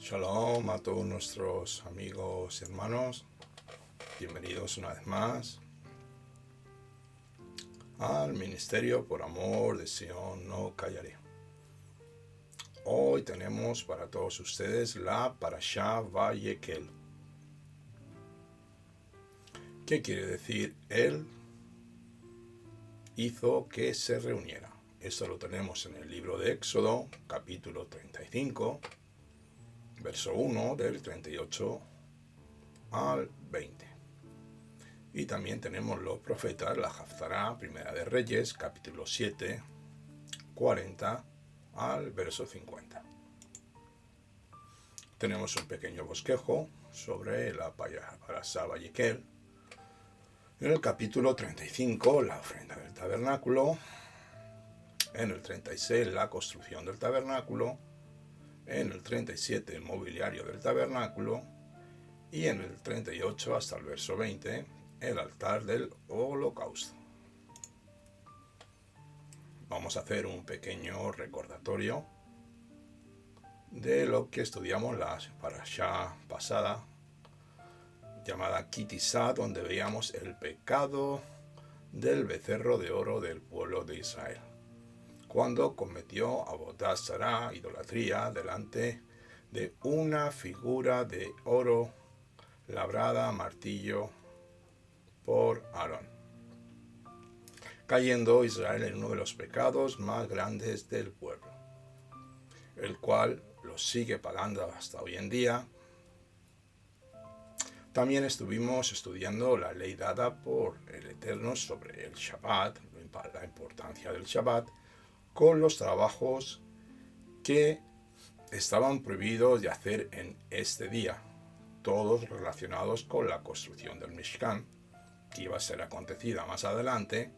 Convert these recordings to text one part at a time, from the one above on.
Shalom a todos nuestros amigos y hermanos. Bienvenidos una vez más al Ministerio por Amor de Sion No Callaré. Hoy tenemos para todos ustedes la Parashá Vayekel. ¿Qué quiere decir? Él hizo que se reuniera. Esto lo tenemos en el libro de Éxodo, capítulo 35, verso 1 del 38 al 20. Y también tenemos los profetas, la Haftará, Primera de Reyes, capítulo 7, 40 al verso 50. Tenemos un pequeño bosquejo sobre la Parashá Vayekel. En el capítulo 35, la ofrenda del tabernáculo. En el 36, la construcción del tabernáculo. En el 37, el mobiliario del tabernáculo. Y en el 38 hasta el verso 20, el altar del holocausto. Vamos a hacer un pequeño recordatorio de lo que estudiamos la parashá pasada, llamada Kitizá, donde veíamos el pecado del becerro de oro del pueblo de Israel, cuando cometió Avodat Zará, idolatría, delante de una figura de oro labrada a martillo por Aarón, cayendo Israel en uno de los pecados más grandes del pueblo, el cual lo sigue pagando hasta hoy en día. También estuvimos estudiando la ley dada por el Eterno sobre el Shabbat, la importancia del Shabbat, con los trabajos que estaban prohibidos de hacer en este día, todos relacionados con la construcción del Mishkan, que iba a ser acontecida más adelante.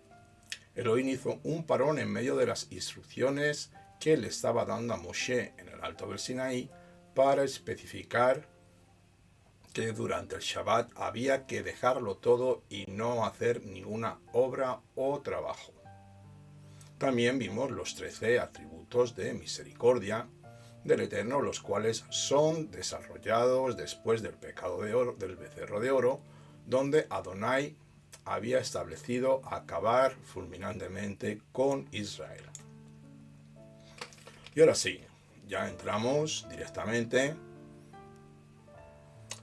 Elohim hizo un parón en medio de las instrucciones que le estaba dando a Moshe en el alto del Sinaí para especificar que durante el Shabbat había que dejarlo todo y no hacer ninguna obra o trabajo. También vimos los 13 atributos de misericordia del Eterno, los cuales son desarrollados después del pecado de oro, del becerro de oro, donde Adonai había establecido acabar fulminantemente con Israel. Y ahora sí, ya entramos directamente.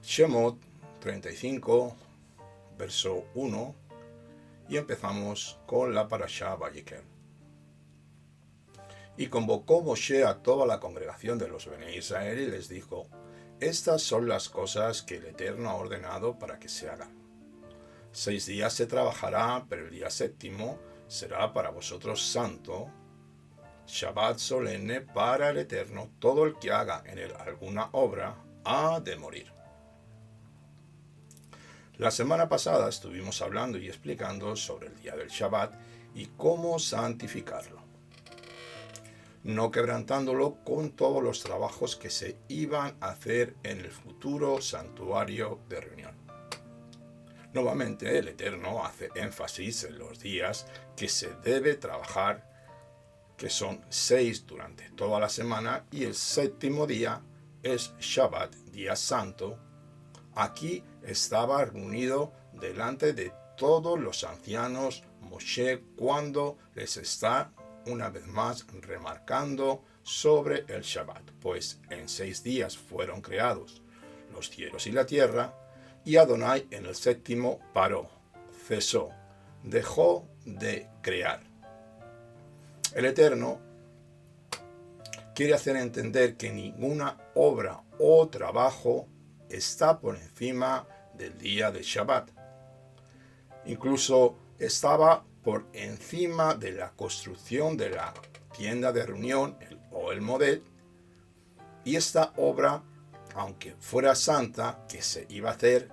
Shemot 35, verso 1, y empezamos con la Parashá Vayekel. Y convocó Moshe a toda la congregación de los Bene Israel y les dijo: estas son las cosas que el Eterno ha ordenado para que se hagan. 6 días se trabajará, pero el día séptimo será para vosotros santo, Shabbat solemne para el Eterno. Todo el que haga en él alguna obra ha de morir. La semana pasada estuvimos hablando y explicando sobre el día del Shabbat y cómo santificarlo, no quebrantándolo con todos los trabajos que se iban a hacer en el futuro santuario de reunión. Nuevamente, el Eterno hace énfasis en los días que se debe trabajar, que son 6 durante toda la semana, y el séptimo día es Shabbat, día santo. Aquí estaba reunido delante de todos los ancianos Moshe cuando les está una vez más remarcando sobre el Shabbat, pues en 6 días fueron creados los cielos y la tierra, y Adonai en el séptimo paró, cesó, dejó de crear. El Eterno quiere hacer entender que ninguna obra o trabajo está por encima del día de Shabbat. Incluso estaba por encima de la construcción de la tienda de reunión o el Modet, y esta obra, aunque fuera santa, que se iba a hacer,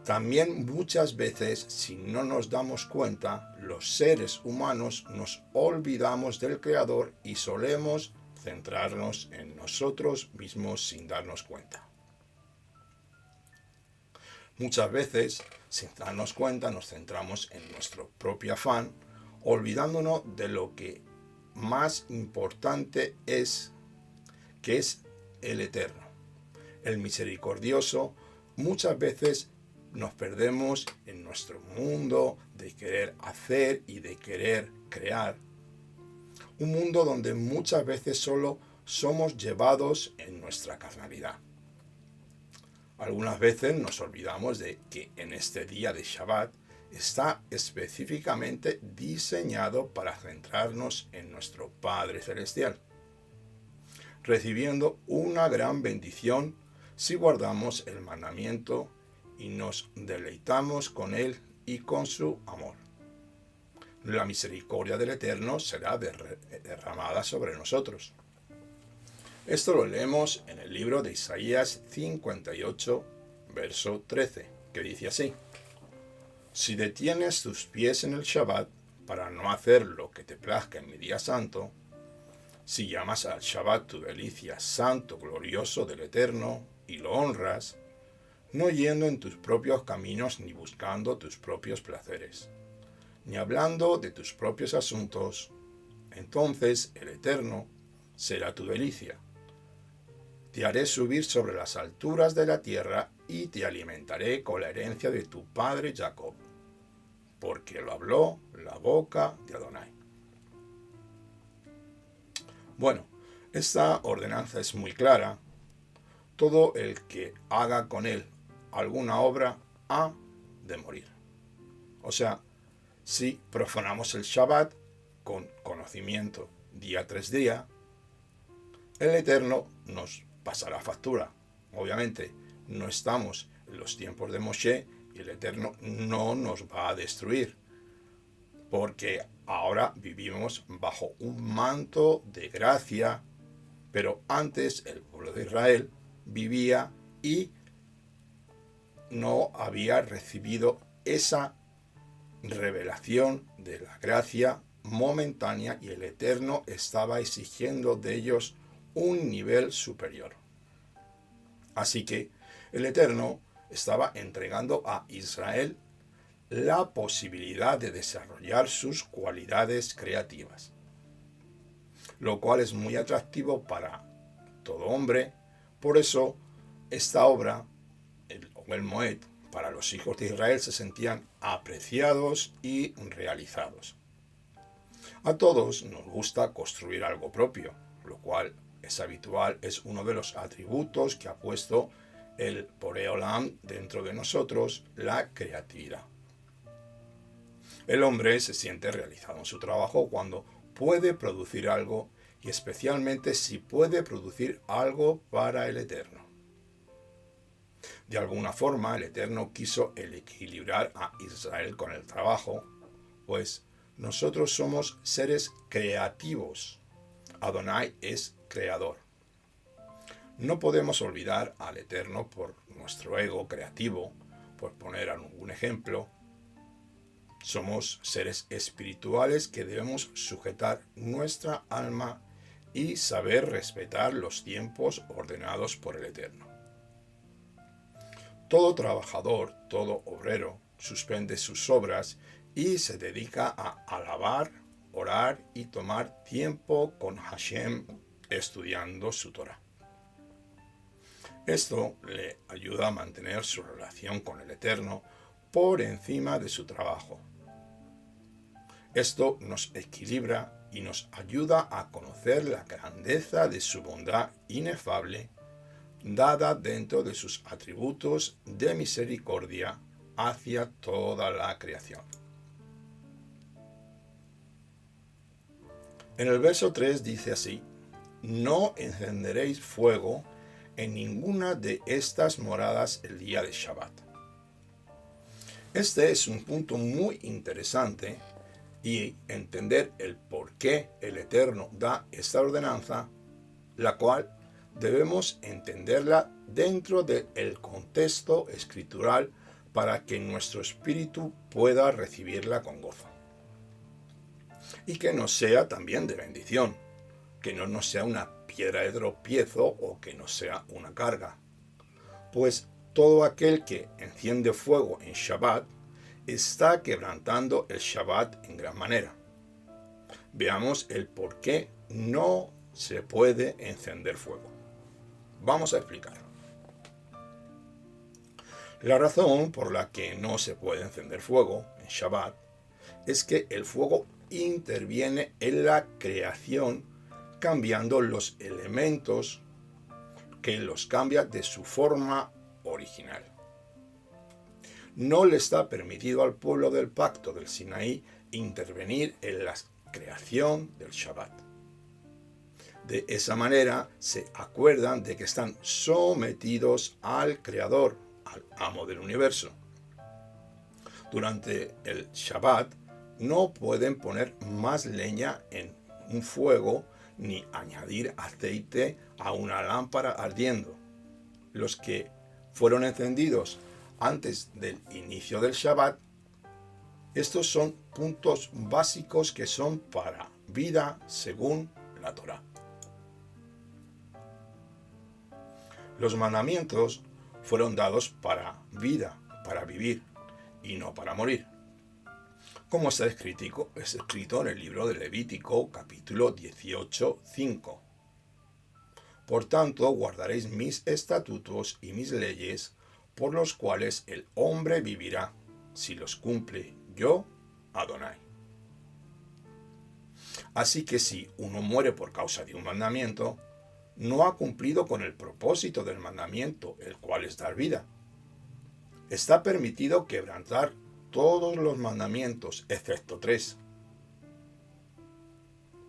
también muchas veces, si no nos damos cuenta, los seres humanos nos olvidamos del Creador y solemos centrarnos en nosotros mismos sin darnos cuenta. Muchas veces, sin darnos cuenta, nos centramos en nuestro propio afán, olvidándonos de lo que más importante es, que es el Eterno. el misericordioso, muchas veces nos perdemos en nuestro mundo de querer hacer y de querer crear. Un mundo donde muchas veces solo somos llevados en nuestra carnalidad. Algunas veces nos olvidamos de que en este día de Shabbat está específicamente diseñado para centrarnos en nuestro Padre Celestial, recibiendo una gran bendición si guardamos el mandamiento y nos deleitamos con Él y con su amor. La misericordia del Eterno será derramada sobre nosotros. Esto lo leemos en el libro de Isaías 58, verso 13, que dice así: Si detienes tus pies en el Shabbat para no hacer lo que te plazca en mi día santo, si llamas al Shabbat tu delicia santo, glorioso del Eterno, y lo honras, no yendo en tus propios caminos ni buscando tus propios placeres, ni hablando de tus propios asuntos, entonces el Eterno será tu delicia. Te haré subir sobre las alturas de la tierra y te alimentaré con la herencia de tu padre Jacob, porque lo habló la boca de Adonai. Bueno, esta ordenanza es muy clara. Todo el que haga con él alguna obra ha de morir. O sea, si profanamos el Shabbat con conocimiento día tras día, el Eterno nos pasará factura. Obviamente, no estamos en los tiempos de Moshe y el Eterno no nos va a destruir, porque ahora vivimos bajo un manto de gracia, pero antes el pueblo de Israel vivía y no había recibido esa revelación de la gracia momentánea y el Eterno estaba exigiendo de ellos un nivel superior. Así que el Eterno estaba entregando a Israel la posibilidad de desarrollar sus cualidades creativas, lo cual es muy atractivo para todo hombre. Por eso esta obra, el Moed, para los hijos de Israel se sentían apreciados y realizados. A todos nos gusta construir algo propio, lo cual es habitual, es uno de los atributos que ha puesto el Borei Olam dentro de nosotros, la creatividad. El hombre se siente realizado en su trabajo cuando puede producir algo y especialmente si puede producir algo para el Eterno. De alguna forma, el Eterno quiso equilibrar a Israel con el trabajo, pues nosotros somos seres creativos. Adonai es creador. No podemos olvidar al Eterno por nuestro ego creativo, por poner algún ejemplo. Somos seres espirituales que debemos sujetar nuestra alma y saber respetar los tiempos ordenados por el Eterno. Todo trabajador, todo obrero, suspende sus obras y se dedica a alabar, orar y tomar tiempo con Hashem estudiando su Torah. Esto le ayuda a mantener su relación con el Eterno por encima de su trabajo. Esto nos equilibra y nos ayuda a conocer la grandeza de su bondad inefable, dada dentro de sus atributos de misericordia hacia toda la creación. En el verso 3 dice así: no encenderéis fuego en ninguna de estas moradas el día de Shabbat. Este es un punto muy interesante y entender el por qué el Eterno da esta ordenanza, la cual debemos entenderla dentro del contexto escritural para que nuestro espíritu pueda recibirla con gozo. Y que nos sea también de bendición, que no nos sea una piedra de tropiezo o que nos sea una carga. Pues todo aquel que enciende fuego en Shabbat está quebrantando el Shabbat en gran manera. Veamos el por qué no se puede encender fuego. Vamos a explicarlo. La razón por la que no se puede encender fuego en Shabbat es que el fuego interviene en la creación cambiando los elementos que los cambia de su forma original. No le está permitido al pueblo del pacto del Sinaí intervenir en la creación del Shabbat. De esa manera se acuerdan de que están sometidos al Creador, al amo del universo. Durante el Shabbat no pueden poner más leña en un fuego ni añadir aceite a una lámpara ardiendo. Los que fueron encendidos antes del inicio del Shabbat, estos son puntos básicos que son para vida según la Torá. Los mandamientos fueron dados para vida, para vivir, y no para morir. Como está escrito en el libro de Levítico, capítulo 18, 5. Por tanto, guardaréis mis estatutos y mis leyes, por los cuales el hombre vivirá, si los cumple yo, Adonai. Así que si uno muere por causa de un mandamiento, no ha cumplido con el propósito del mandamiento, el cual es dar vida. Está permitido quebrantar todos los mandamientos, excepto 3,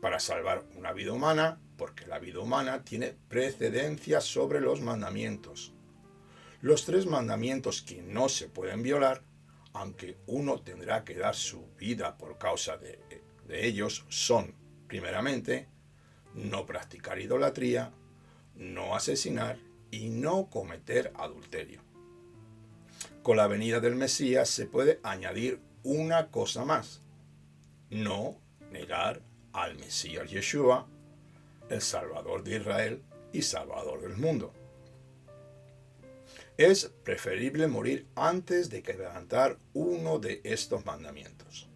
para salvar una vida humana, porque la vida humana tiene precedencia sobre los mandamientos. Los 3 mandamientos que no se pueden violar, aunque uno tendrá que dar su vida por causa de ellos, son, primeramente, no practicar idolatría, no asesinar y no cometer adulterio. Con la venida del Mesías se puede añadir una cosa más: no negar al Mesías Yeshua, el Salvador de Israel y Salvador del mundo. Es preferible morir antes de quebrantar uno de estos mandamientos.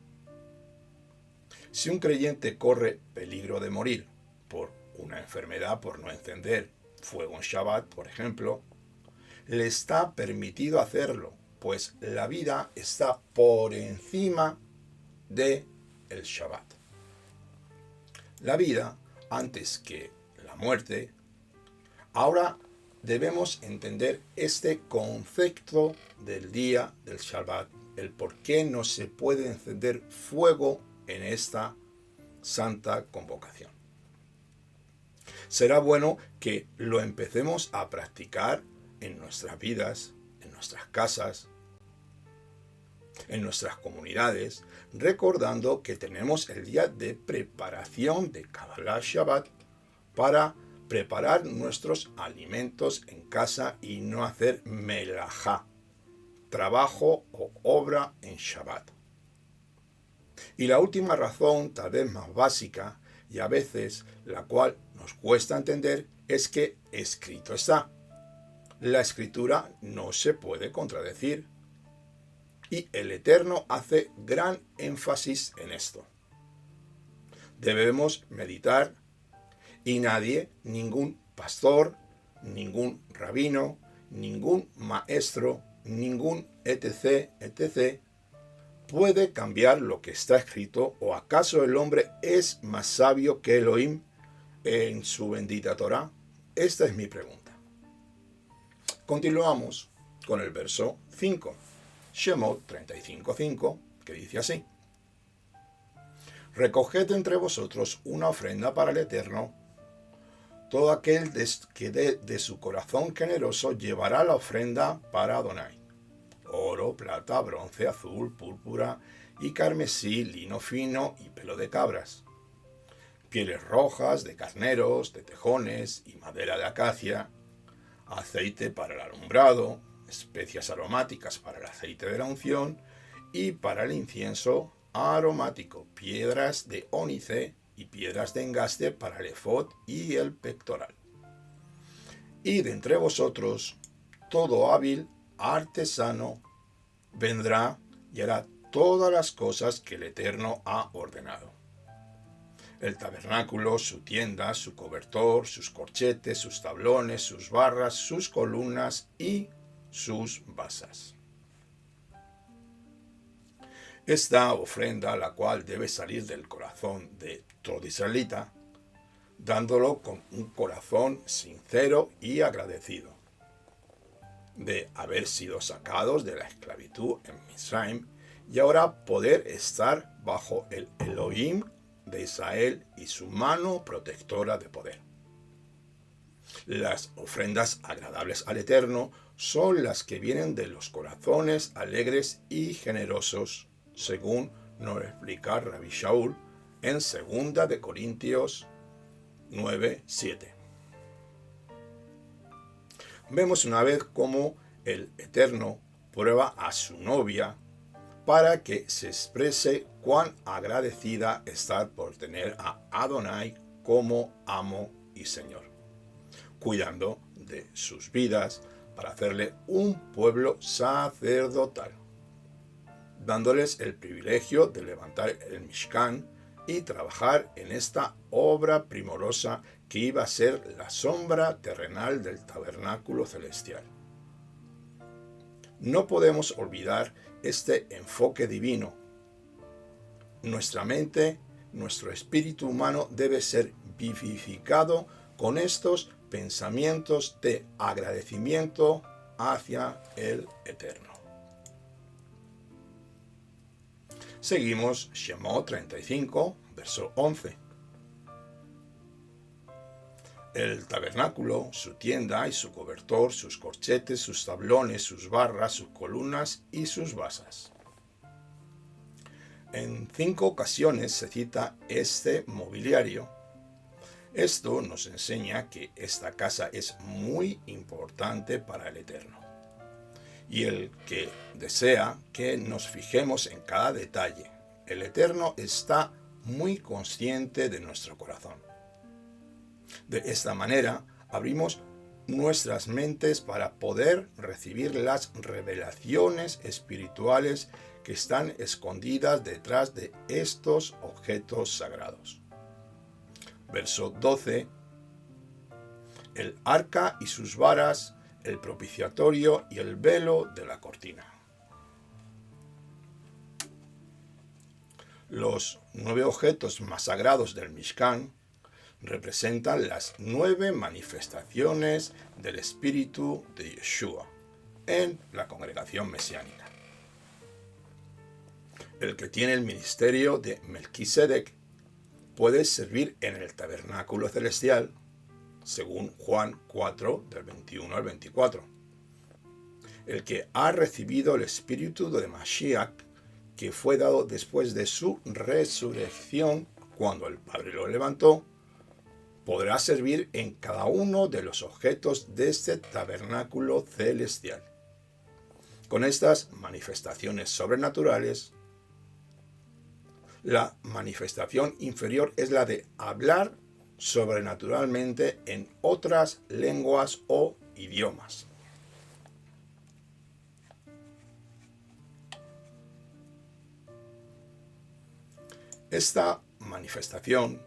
Si un creyente corre peligro de morir por una enfermedad, por no encender fuego en Shabbat, por ejemplo, le está permitido hacerlo, pues la vida está por encima de el Shabbat. La vida antes que la muerte. Ahora debemos entender este concepto del día del Shabbat, el por qué no se puede encender fuego en esta santa convocación. Será bueno que lo empecemos a practicar en nuestras vidas, en nuestras casas, en nuestras comunidades, recordando que tenemos el día de preparación de Kabbalah Shabbat para preparar nuestros alimentos en casa y no hacer melajá, trabajo o obra en Shabbat. Y la última razón, tal vez más básica, y a veces la cual nos cuesta entender, es que escrito está. La escritura no se puede contradecir. Y el Eterno hace gran énfasis en esto. Debemos meditar y nadie, ningún pastor, ningún rabino, ningún maestro, ningún etc., puede cambiar lo que está escrito, o acaso el hombre es más sabio que Elohim en su bendita Torá. Esta es mi pregunta. Continuamos con el verso 5. Shemot 35:5, que dice así: Recoged entre vosotros una ofrenda para el Eterno. Todo aquel que dé de su corazón generoso llevará la ofrenda para Adonai: oro, plata, bronce, azul, púrpura y carmesí, lino fino y pelo de cabras, pieles rojas de carneros, de tejones y madera de acacia, aceite para el alumbrado, especias aromáticas para el aceite de la unción y para el incienso aromático, piedras de ónice y piedras de engaste para el efod y el pectoral. Y de entre vosotros todo hábil artesano vendrá y hará todas las cosas que el Eterno ha ordenado: el tabernáculo, su tienda, su cobertor, sus corchetes, sus tablones, sus barras, sus columnas y sus basas. Esta ofrenda, la cual debe salir del corazón de todo israelita, dándolo con un corazón sincero y agradecido de haber sido sacados de la esclavitud en Misraim y ahora poder estar bajo el Elohim de Israel y su mano protectora de poder. Las ofrendas agradables al Eterno son las que vienen de los corazones alegres y generosos, según nos explica Rabbi Shaul en 2 de Corintios 9:7. Vemos una vez cómo el Eterno prueba a su novia para que se exprese cuán agradecida está por tener a Adonai como amo y Señor, cuidando de sus vidas para hacerle un pueblo sacerdotal, dándoles el privilegio de levantar el Mishkan y trabajar en esta obra primorosa que iba a ser la sombra terrenal del tabernáculo celestial. No podemos olvidar este enfoque divino. Nuestra mente, nuestro espíritu humano debe ser vivificado con estos pensamientos de agradecimiento hacia el Eterno. Seguimos Shemot 35, verso 11. El tabernáculo, su tienda y su cobertor, sus corchetes, sus tablones, sus barras, sus columnas y sus basas. En 5 ocasiones se cita este mobiliario. Esto nos enseña que esta casa es muy importante para el Eterno. Y el que desea que nos fijemos en cada detalle, el Eterno está muy consciente de nuestro corazón. De esta manera, abrimos nuestras mentes para poder recibir las revelaciones espirituales que están escondidas detrás de estos objetos sagrados. Verso 12. El arca y sus varas, el propiciatorio y el velo de la cortina. Los 9 objetos más sagrados del Mishkan representan las 9 manifestaciones del Espíritu de Yeshua en la congregación mesiánica. El que tiene el ministerio de Melquisedec puede servir en el tabernáculo celestial, según Juan 4, del 21 al 24. El que ha recibido el Espíritu de Mashiach, que fue dado después de su resurrección, cuando el Padre lo levantó, podrá servir en cada uno de los objetos de este tabernáculo celestial. Con estas manifestaciones sobrenaturales, la manifestación inferior es la de hablar sobrenaturalmente en otras lenguas o idiomas. Esta manifestación,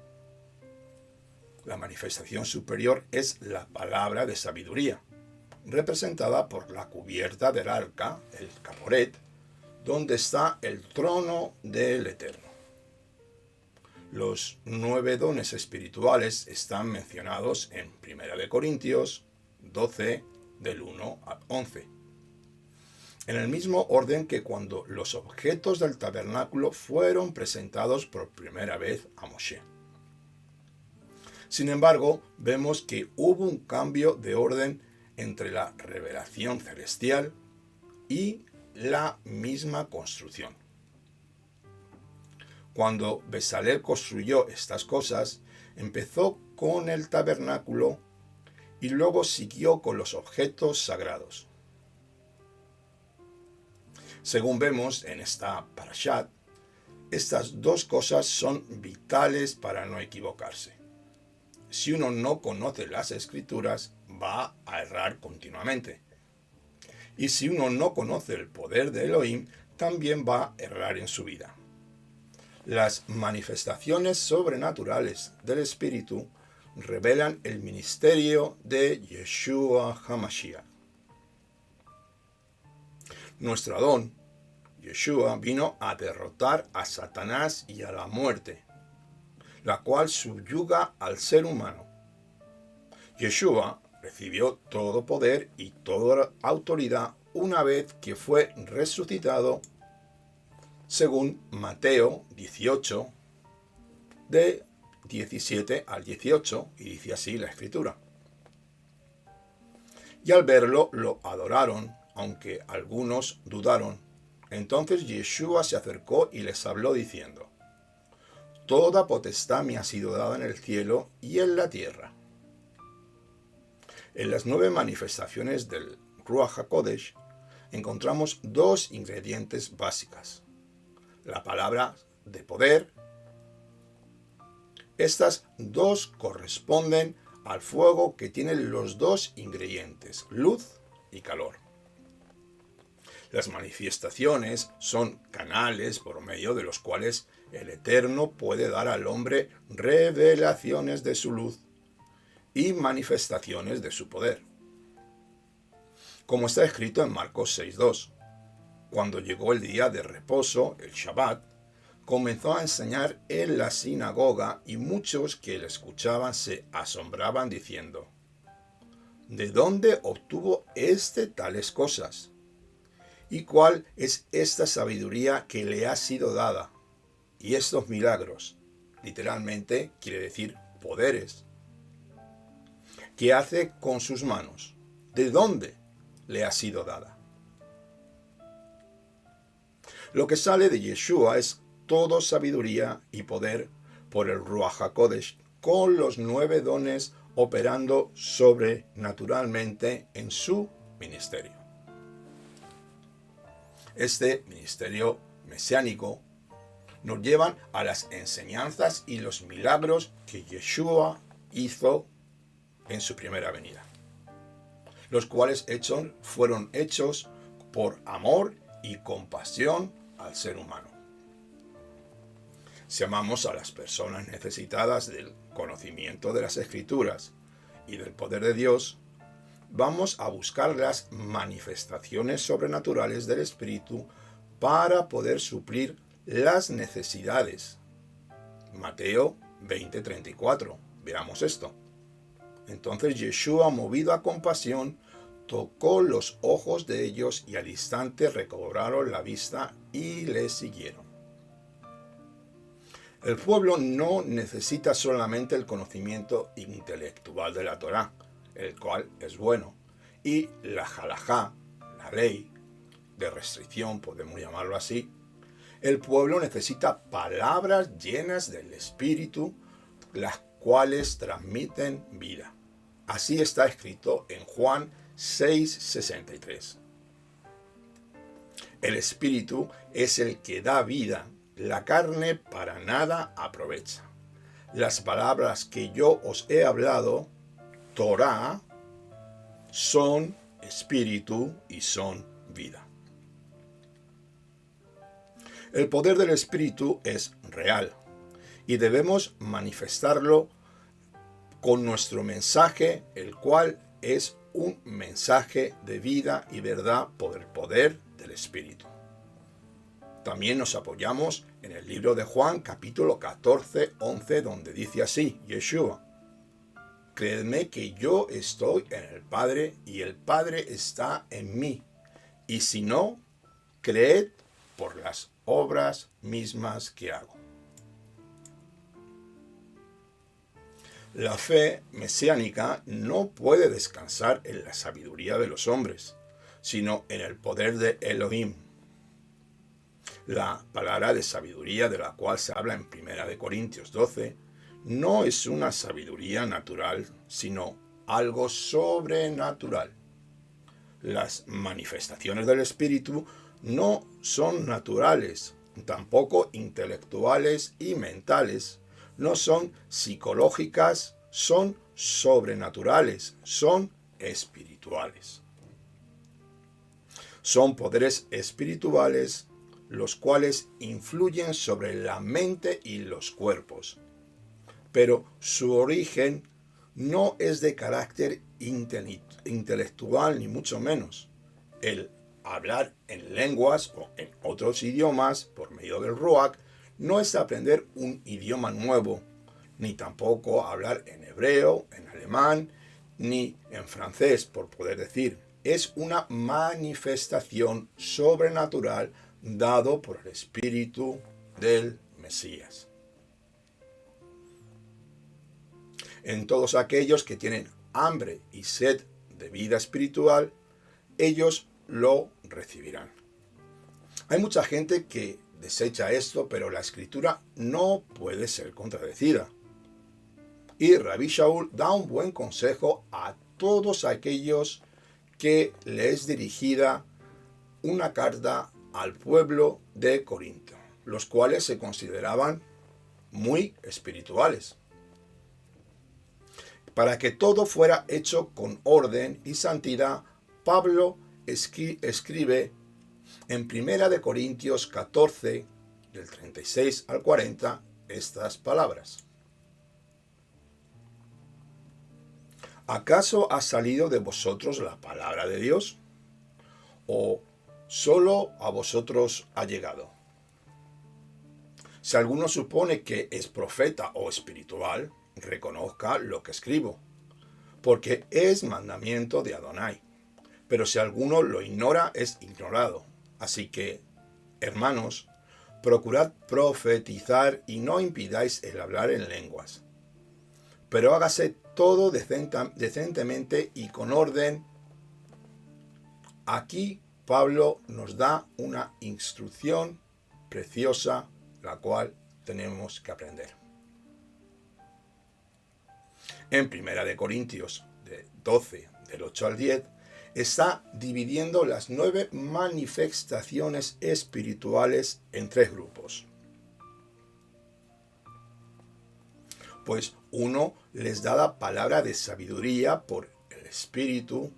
la manifestación superior, es la palabra de sabiduría, representada por la cubierta del arca, el caporet, donde está el trono del Eterno. Los 9 dones espirituales están mencionados en 1 Corintios 12, del 1 al 11. En el mismo orden que cuando los objetos del tabernáculo fueron presentados por primera vez a Moshe. Sin embargo, vemos que hubo un cambio de orden entre la revelación celestial y la misma construcción. Cuando Besaleel construyó estas cosas, empezó con el tabernáculo y luego siguió con los objetos sagrados. Según vemos en esta parashat, estas dos cosas son vitales para no equivocarse. Si uno no conoce las Escrituras, va a errar continuamente. Y si uno no conoce el poder de Elohim, también va a errar en su vida. Las manifestaciones sobrenaturales del Espíritu revelan el ministerio de Yeshua HaMashiach. Nuestro Adón, Yeshua, vino a derrotar a Satanás y a la muerte, la cual subyuga al ser humano. Yeshua recibió todo poder y toda autoridad una vez que fue resucitado, según Mateo 18, de 17 al 18, y dice así la Escritura. Y al verlo lo adoraron, aunque algunos dudaron. Entonces Yeshua se acercó y les habló diciendo: Toda potestad me ha sido dada en el cielo y en la tierra. En las 9 manifestaciones del Ruach HaKodesh encontramos 2 ingredientes básicas. La palabra de poder. Estas 2 corresponden al fuego que tienen los 2 ingredientes, luz y calor. Las manifestaciones son canales por medio de los cuales el Eterno puede dar al hombre revelaciones de su luz y manifestaciones de su poder. Como está escrito en Marcos 6:2, cuando llegó el día de reposo, el Shabbat, comenzó a enseñar en la sinagoga y muchos que le escuchaban se asombraban diciendo: ¿De dónde obtuvo tales cosas? ¿Y cuál es esta sabiduría que le ha sido dada? Y estos milagros, literalmente quiere decir poderes, ¿qué hace con sus manos? ¿De dónde le ha sido dada? Lo que sale de Yeshua es todo sabiduría y poder por el Ruach HaKodesh, con los 9 dones operando sobrenaturalmente en su ministerio. Este ministerio mesiánico nos llevan a las enseñanzas y los milagros que Yeshua hizo en su primera venida, los cuales fueron hechos por amor y compasión al ser humano. Si amamos a las personas necesitadas del conocimiento de las Escrituras y del poder de Dios, vamos a buscar las manifestaciones sobrenaturales del Espíritu para poder suplir las necesidades. Mateo 20:34. Veamos esto. Entonces Yeshua, movido a compasión, tocó los ojos de ellos y al instante recobraron la vista y le siguieron. El pueblo no necesita solamente el conocimiento intelectual de la Torá, el cual es bueno, y la halajá, la ley de restricción, podemos llamarlo así. El pueblo necesita palabras llenas del Espíritu, las cuales transmiten vida. Así está escrito en Juan 6:63. El Espíritu es el que da vida, la carne para nada aprovecha. Las palabras que yo os he hablado, Torá, son espíritu y son vida. El poder del Espíritu es real y debemos manifestarlo con nuestro mensaje, el cual es un mensaje de vida y verdad por el poder del Espíritu. También nos apoyamos en el libro de Juan, capítulo 14:11, donde dice así, Yeshua: Creedme que yo estoy en el Padre y el Padre está en mí. Y si no, creed por las obras mismas que hago. La fe mesiánica no puede descansar en la sabiduría de los hombres, sino en el poder de Elohim. La palabra de sabiduría de la cual se habla en 1 Corintios 12 no es una sabiduría natural, sino algo sobrenatural. Las manifestaciones del Espíritu no son naturales, tampoco intelectuales y mentales, no son psicológicas, son sobrenaturales, son espirituales. Son poderes espirituales los cuales influyen sobre la mente y los cuerpos, pero su origen no es de carácter intelectual ni mucho menos. El hablar en lenguas o en otros idiomas por medio del Ruach no es aprender un idioma nuevo, ni tampoco hablar en hebreo, en alemán, ni en francés, por poder decir. Es una manifestación sobrenatural dado por el Espíritu del Mesías. En todos aquellos que tienen hambre y sed de vida espiritual, ellos lo recibirán. Hay mucha gente que desecha esto, pero la escritura no puede ser contradecida. Y Rabbi Shaul da un buen consejo a todos aquellos que le es dirigida una carta al pueblo de Corinto, los cuales se consideraban muy espirituales. Para que todo fuera hecho con orden y santidad, Pablo escribe en 1 Corintios 14, del 36 al 40, estas palabras. ¿Acaso ha salido de vosotros la palabra de Dios? ¿O solo a vosotros ha llegado? Si alguno supone que es profeta o espiritual, reconozca lo que escribo, porque es mandamiento de Adonai. Pero si alguno lo ignora, es ignorado. Así que, hermanos, procurad profetizar y no impidáis el hablar en lenguas. Pero hágase todo decentemente y con orden. Aquí Pablo nos da una instrucción preciosa, la cual tenemos que aprender. En 1 Corintios 12, del 8 al 10, está dividiendo las 9 manifestaciones espirituales en 3 grupos. Pues uno les da la palabra de sabiduría por el Espíritu,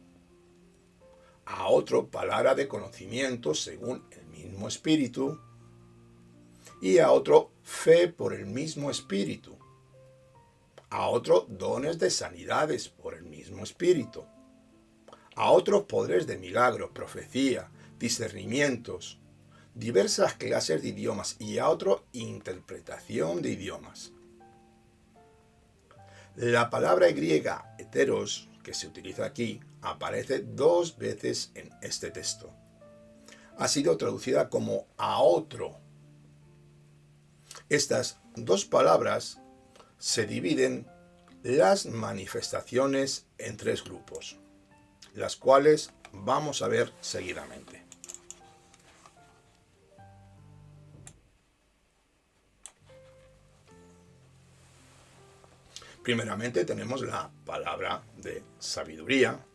a otro palabra de conocimiento según el mismo Espíritu, y a otro fe por el mismo Espíritu, a otro dones de sanidades por el mismo Espíritu, a otros poderes de milagros, profecía, discernimientos, diversas clases de idiomas y a otro interpretación de idiomas. La palabra griega heteros, que se utiliza aquí, aparece 2 veces en este texto. Ha sido traducida como a otro. Estas 2 palabras se dividen las manifestaciones en 3 grupos, las cuales vamos a ver seguidamente. Primeramente tenemos la palabra de sabiduría,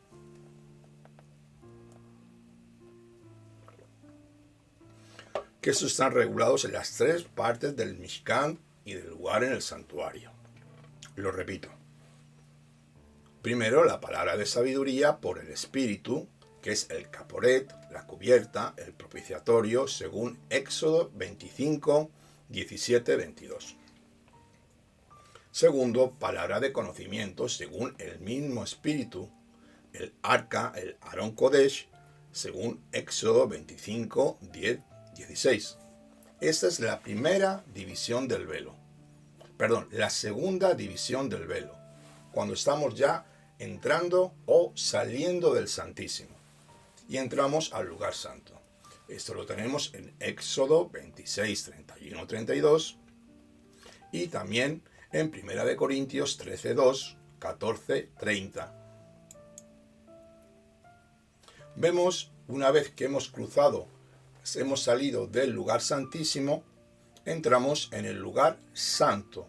que estos están regulados en las 3 partes del Mishkan y del lugar en el santuario. Lo repito. Primero, la palabra de sabiduría por el Espíritu, que es el caporet, la cubierta, el propiciatorio, según Éxodo 25, 17, 22. Segundo, palabra de conocimiento, según el mismo Espíritu, el arca, el Aarón Kodesh, según Éxodo 25, 10, 16. Esta es la primera división del velo. La segunda división del velo, cuando estamos ya entrando o saliendo del Santísimo y entramos al lugar santo. Esto lo tenemos en Éxodo 26, 31, 32 y también en 1 Corintios 13, 2, 14, 30. Vemos, una vez que hemos salido del lugar santísimo, entramos en el lugar santo.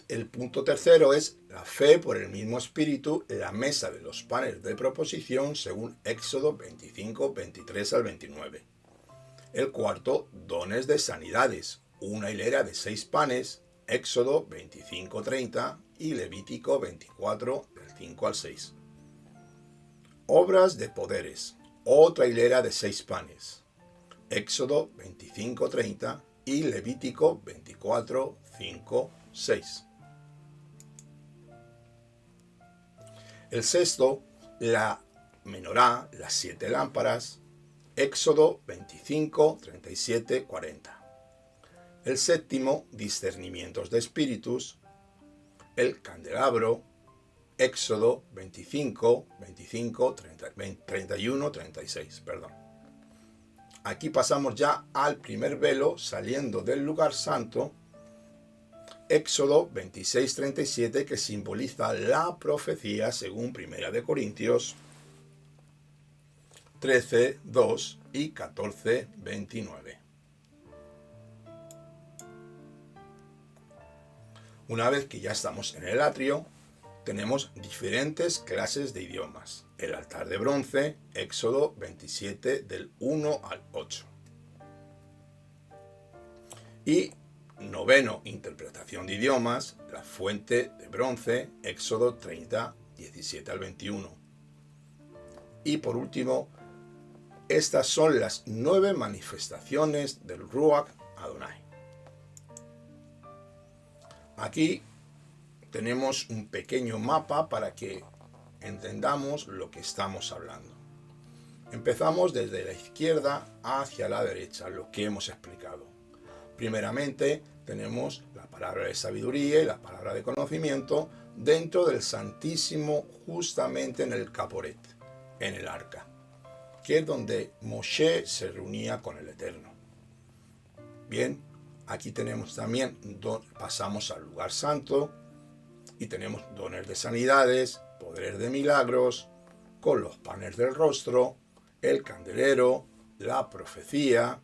El punto tercero es la fe por el mismo Espíritu, la mesa de los panes de proposición, según Éxodo 25, 23 al 29. El cuarto, dones de sanidades, una hilera de 6 panes, Éxodo 25, 30 y Levítico 24, del 5 al 6. Obras de poderes, otra hilera de 6 panes, Éxodo 25, 30 y Levítico 24, 5, 6. El sexto, la menorá, las 7 lámparas, Éxodo 25, 37, 40. El séptimo, discernimientos de espíritus, el candelabro, Éxodo 25, 25, 31, 36, perdón. Aquí pasamos ya al primer velo saliendo del lugar santo, Éxodo 26, 37, que simboliza la profecía según 1 Corintios 13, 2 y 14, 29. Una vez que ya estamos en el atrio, tenemos diferentes clases de idiomas. El altar de bronce, Éxodo 27, del 1 al 8. Y noveno, interpretación de idiomas, la fuente de bronce, Éxodo 30, 17 al 21. Y por último, estas son las 9 manifestaciones del Ruach Adonai. Aquí tenemos un pequeño mapa para que entendamos lo que estamos hablando. Empezamos desde la izquierda hacia la derecha, lo que hemos explicado. Primeramente tenemos la palabra de sabiduría y la palabra de conocimiento dentro del Santísimo, justamente en el Caporet, en el arca, que es donde Moshe se reunía con el Eterno. Bien, aquí tenemos también, pasamos al lugar santo y tenemos dones de sanidades, poderes de milagros, con los panes del rostro, el candelero, la profecía,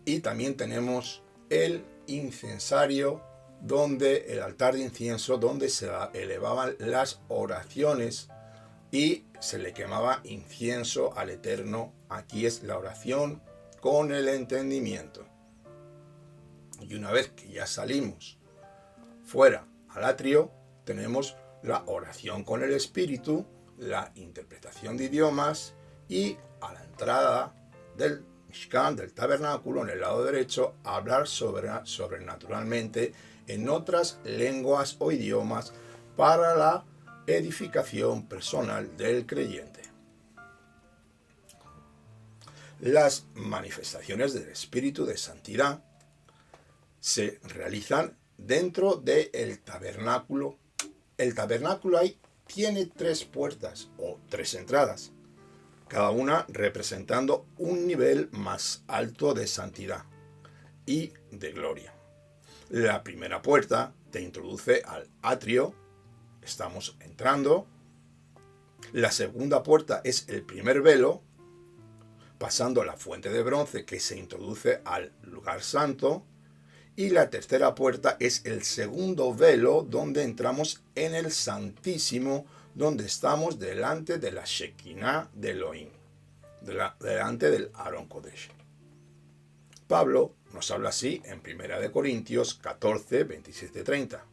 y también tenemos el incensario, donde el altar de incienso, donde se elevaban las oraciones y se le quemaba incienso al Eterno. Aquí es la oración con el entendimiento. Y una vez que ya salimos fuera al atrio, tenemos la oración con el Espíritu, la interpretación de idiomas y a la entrada del Mishkan, del tabernáculo, en el lado derecho, hablar sobrenaturalmente en otras lenguas o idiomas para la edificación personal del creyente. Las manifestaciones del Espíritu de Santidad se realizan dentro del tabernáculo. El tabernáculo tiene 3 puertas o 3 entradas, cada una representando un nivel más alto de santidad y de gloria. La primera puerta te introduce al atrio, estamos entrando. La segunda puerta es el primer velo, pasando la fuente de bronce que se introduce al lugar santo. Y la tercera puerta es el segundo velo, donde entramos en el Santísimo, donde estamos delante de la Shekinah de Elohim, delante del Aarón Kodesh. Pablo nos habla así en 1 Corintios 14, 27, 30.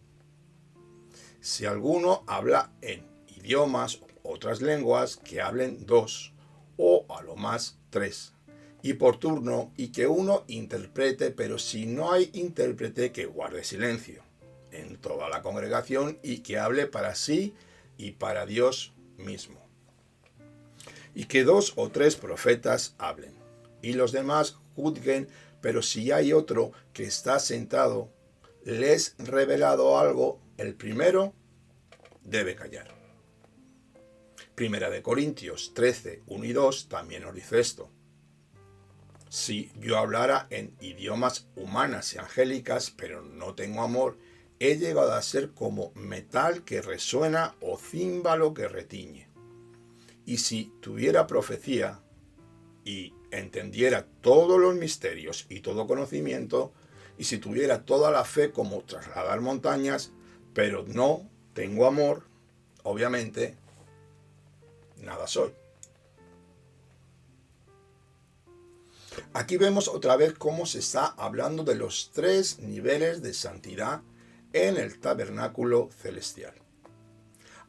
Si alguno habla en idiomas o otras lenguas, que hablen 2 o a lo más 3, y por turno, y que uno interprete, pero si no hay intérprete, que guarde silencio en toda la congregación y que hable para sí y para Dios mismo. Y que 2 o 3 profetas hablen, y los demás juzguen, pero si hay otro que está sentado, les revelado algo, el primero debe callar. 1 Corintios 13, 1 y 2 también nos dice esto. Si yo hablara en idiomas humanas y angélicas, pero no tengo amor, he llegado a ser como metal que resuena o címbalo que retiñe. Y si tuviera profecía y entendiera todos los misterios y todo conocimiento, y si tuviera toda la fe como trasladar montañas, pero no tengo amor, obviamente, nada soy. Aquí vemos otra vez cómo se está hablando de los 3 niveles de santidad en el tabernáculo celestial.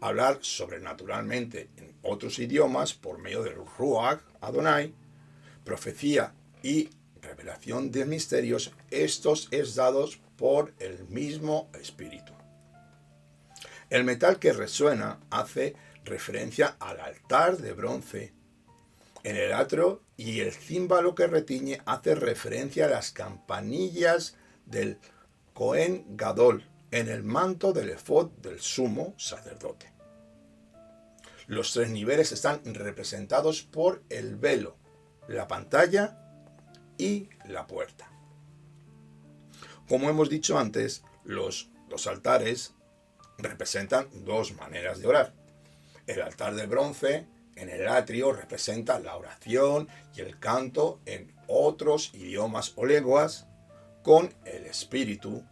Hablar sobrenaturalmente en otros idiomas por medio del Ruach Adonai, profecía y revelación de misterios, estos es dados por el mismo Espíritu. El metal que resuena hace referencia al altar de bronce en el atrio, y el címbalo que retiñe hace referencia a las campanillas del Cohen Gadol en el manto del efod del sumo sacerdote. Los tres niveles están representados por el velo, la pantalla y la puerta. Como hemos dicho antes, los dos altares representan dos maneras de orar. El altar de bronce en el atrio representa la oración y el canto en otros idiomas o lenguas con el espíritu,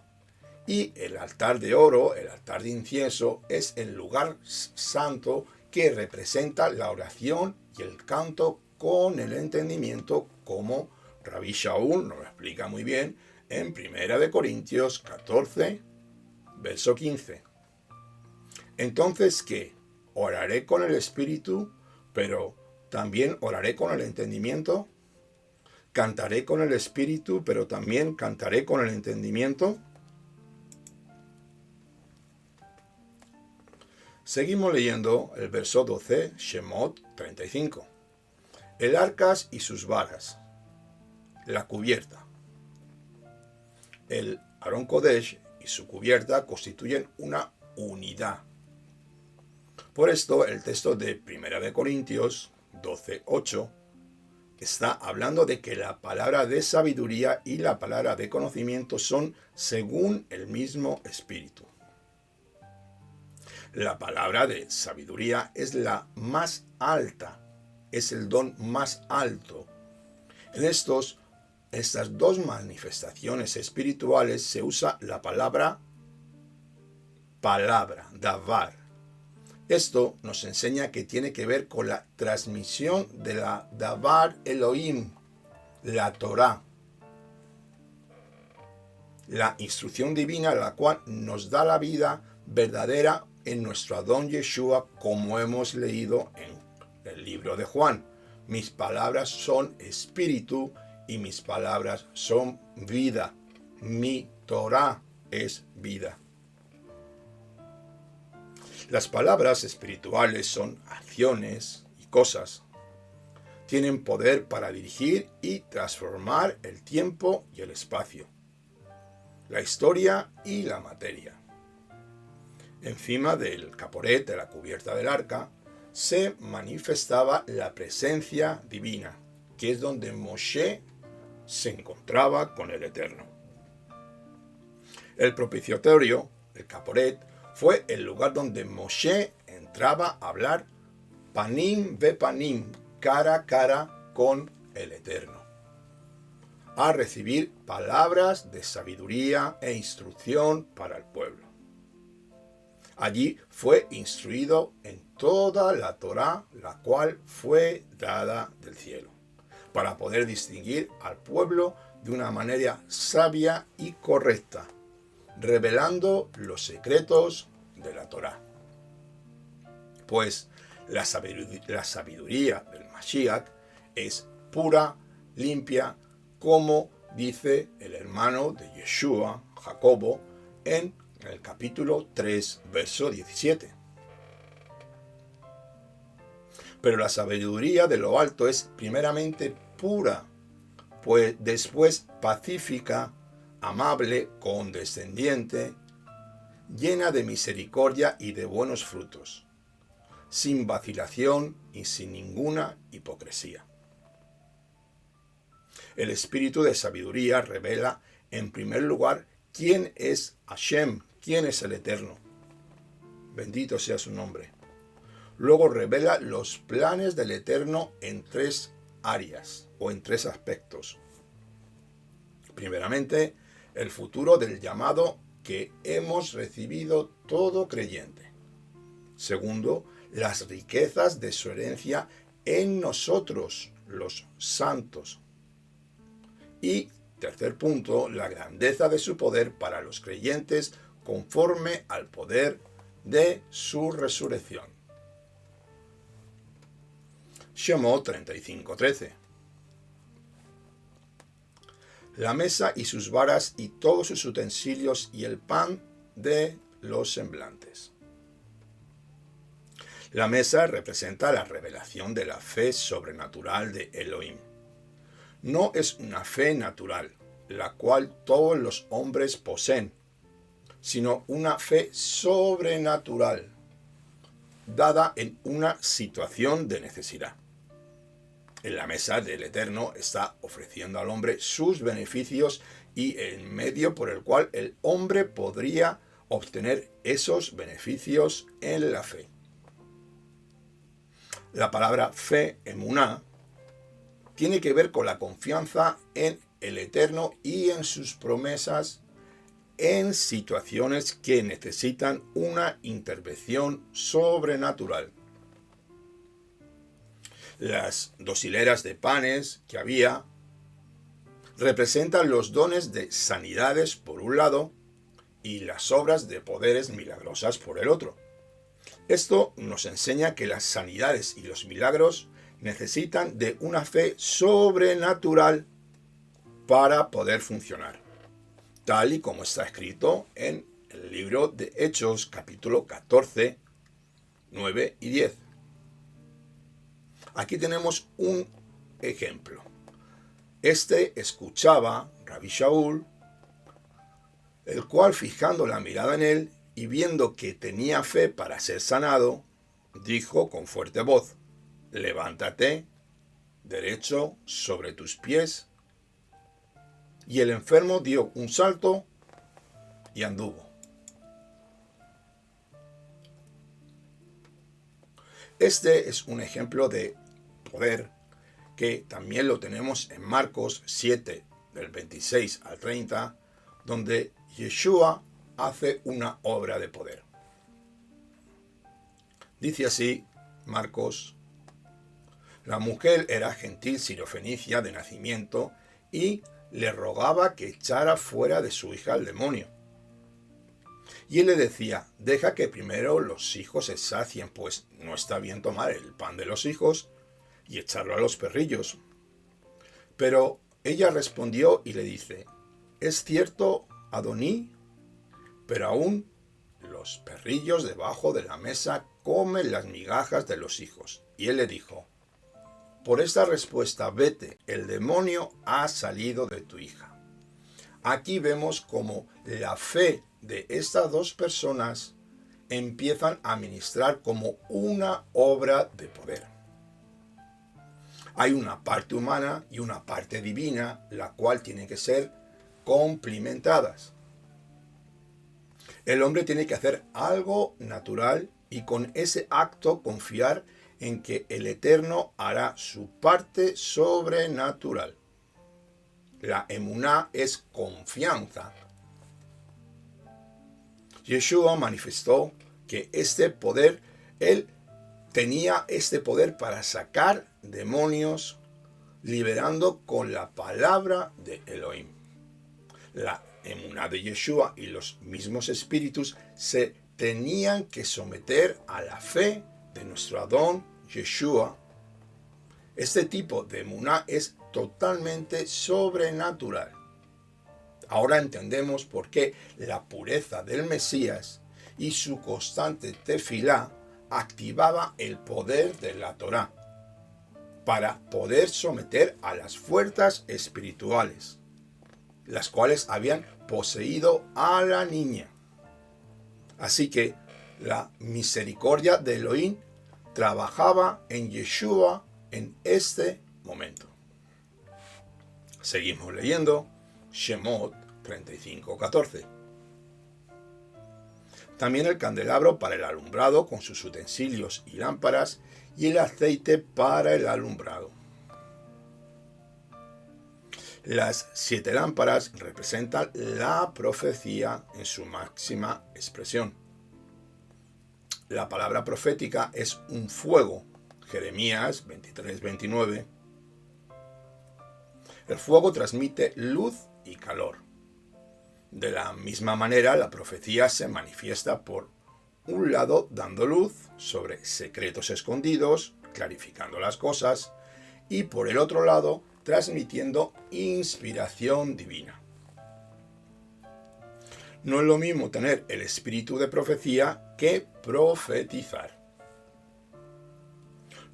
y el altar de oro, el altar de incienso, es el lugar santo que representa la oración y el canto con el entendimiento, como Rabbi Shaul nos lo explica muy bien en 1 Corintios 14, verso 15. Entonces, ¿qué? ¿Oraré con el espíritu, pero también oraré con el entendimiento? ¿Cantaré con el espíritu, pero también cantaré con el entendimiento? Seguimos leyendo el verso 12, Shemot 35. El arcas y sus varas, la cubierta. El Aarón Kodesh y su cubierta constituyen una unidad. Por esto, el texto de 1 Corintios 12:8 está hablando de que la palabra de sabiduría y la palabra de conocimiento son según el mismo espíritu. La palabra de sabiduría es la más alta, es el don más alto. En estas dos manifestaciones espirituales se usa la palabra, davar. Esto nos enseña que tiene que ver con la transmisión de la davar Elohim, la Torá, la instrucción divina, la cual nos da la vida verdadera en nuestro Adón Yeshua, como hemos leído en el libro de Juan. Mis palabras son espíritu y mis palabras son vida. Mi Torá es vida. Las palabras espirituales son acciones y cosas. Tienen poder para dirigir y transformar el tiempo y el espacio, la historia y la materia. Encima del caporet, de la cubierta del arca, se manifestaba la presencia divina, que es donde Moshe se encontraba con el Eterno. El propiciatorio, el caporet, fue el lugar donde Moshe entraba a hablar panim ve panim, cara a cara con el Eterno, a recibir palabras de sabiduría e instrucción para el pueblo. Allí fue instruido en toda la Torá, la cual fue dada del cielo, para poder distinguir al pueblo de una manera sabia y correcta, revelando los secretos de la Torá. Pues la sabiduría del Mashiach es pura, limpia, como dice el hermano de Yeshua, Jacobo, en el capítulo 3, verso 17. Pero la sabiduría de lo alto es primeramente pura, pues después pacífica, amable, condescendiente, llena de misericordia y de buenos frutos, sin vacilación y sin ninguna hipocresía. El espíritu de sabiduría revela, en primer lugar, quién es Hashem, quién es el Eterno. Bendito sea su nombre. Luego revela los planes del Eterno en tres áreas o en tres aspectos. Primeramente, el futuro del llamado que hemos recibido todo creyente. Segundo, las riquezas de su herencia en nosotros, los santos. Y tercer punto, la grandeza de su poder para los creyentes conforme al poder de su resurrección. Shemot 35:13. La mesa y sus varas y todos sus utensilios y el pan de los semblantes. La mesa representa la revelación de la fe sobrenatural de Elohim. No es una fe natural, la cual todos los hombres poseen, sino una fe sobrenatural, dada en una situación de necesidad. En la mesa del Eterno está ofreciendo al hombre sus beneficios y el medio por el cual el hombre podría obtener esos beneficios en la fe. La palabra fe, emuná, tiene que ver con la confianza en el Eterno y en sus promesas en situaciones que necesitan una intervención sobrenatural. Las 2 hileras de panes que había representan los dones de sanidades por un lado y las obras de poderes milagrosas por el otro. Esto nos enseña que las sanidades y los milagros necesitan de una fe sobrenatural para poder funcionar, tal y como está escrito en el libro de Hechos, capítulo 14, 9 y 10. Aquí tenemos un ejemplo. Escuchaba Rabbi Shaul, el cual, fijando la mirada en él y viendo que tenía fe para ser sanado, dijo con fuerte voz: levántate, derecho sobre tus pies. Y el enfermo dio un salto y anduvo. Este es un ejemplo de poder que también lo tenemos en Marcos 7, del 26 al 30, donde Yeshua hace una obra de poder. Dice así Marcos: la mujer era gentil sirofenicia de nacimiento y le rogaba que echara fuera de su hija el demonio. Y él le decía: deja que primero los hijos se sacien, pues no está bien tomar el pan de los hijos y echarlo a los perrillos. Pero ella respondió y le dice: es cierto, Adoní, pero aún los perrillos debajo de la mesa comen las migajas de los hijos. Y él le dijo: por esta respuesta vete, el demonio ha salido de tu hija. Aquí vemos cómo la fe de estas dos personas empiezan a ministrar como una obra de poder. Hay una parte humana y una parte divina, la cual tiene que ser complementadas. El hombre tiene que hacer algo natural y con ese acto confiar en que el Eterno hará su parte sobrenatural. La emuná es confianza. Yeshua manifestó que él tenía este poder para sacar demonios, liberando con la palabra de Elohim. La emuná de Yeshua y los mismos espíritus se tenían que someter a la fe de nuestro Adón Yeshua. Este tipo de emuná es totalmente sobrenatural. Ahora entendemos por qué la pureza del Mesías y su constante tefilá activaba el poder de la Torá para poder someter a las fuerzas espirituales, las cuales habían poseído a la niña. Así que la misericordia de Elohim trabajaba en Yeshua en este momento. Seguimos leyendo Shemot 35:14. También el candelabro para el alumbrado con sus utensilios y lámparas y el aceite para el alumbrado. Las 7 lámparas representan la profecía en su máxima expresión. La palabra profética es un fuego. Jeremías 23:29. El fuego transmite luz y calor. De la misma manera, la profecía se manifiesta por un lado dando luz sobre secretos escondidos, clarificando las cosas, y por el otro lado transmitiendo inspiración divina. No es lo mismo tener el espíritu de profecía que profetizar.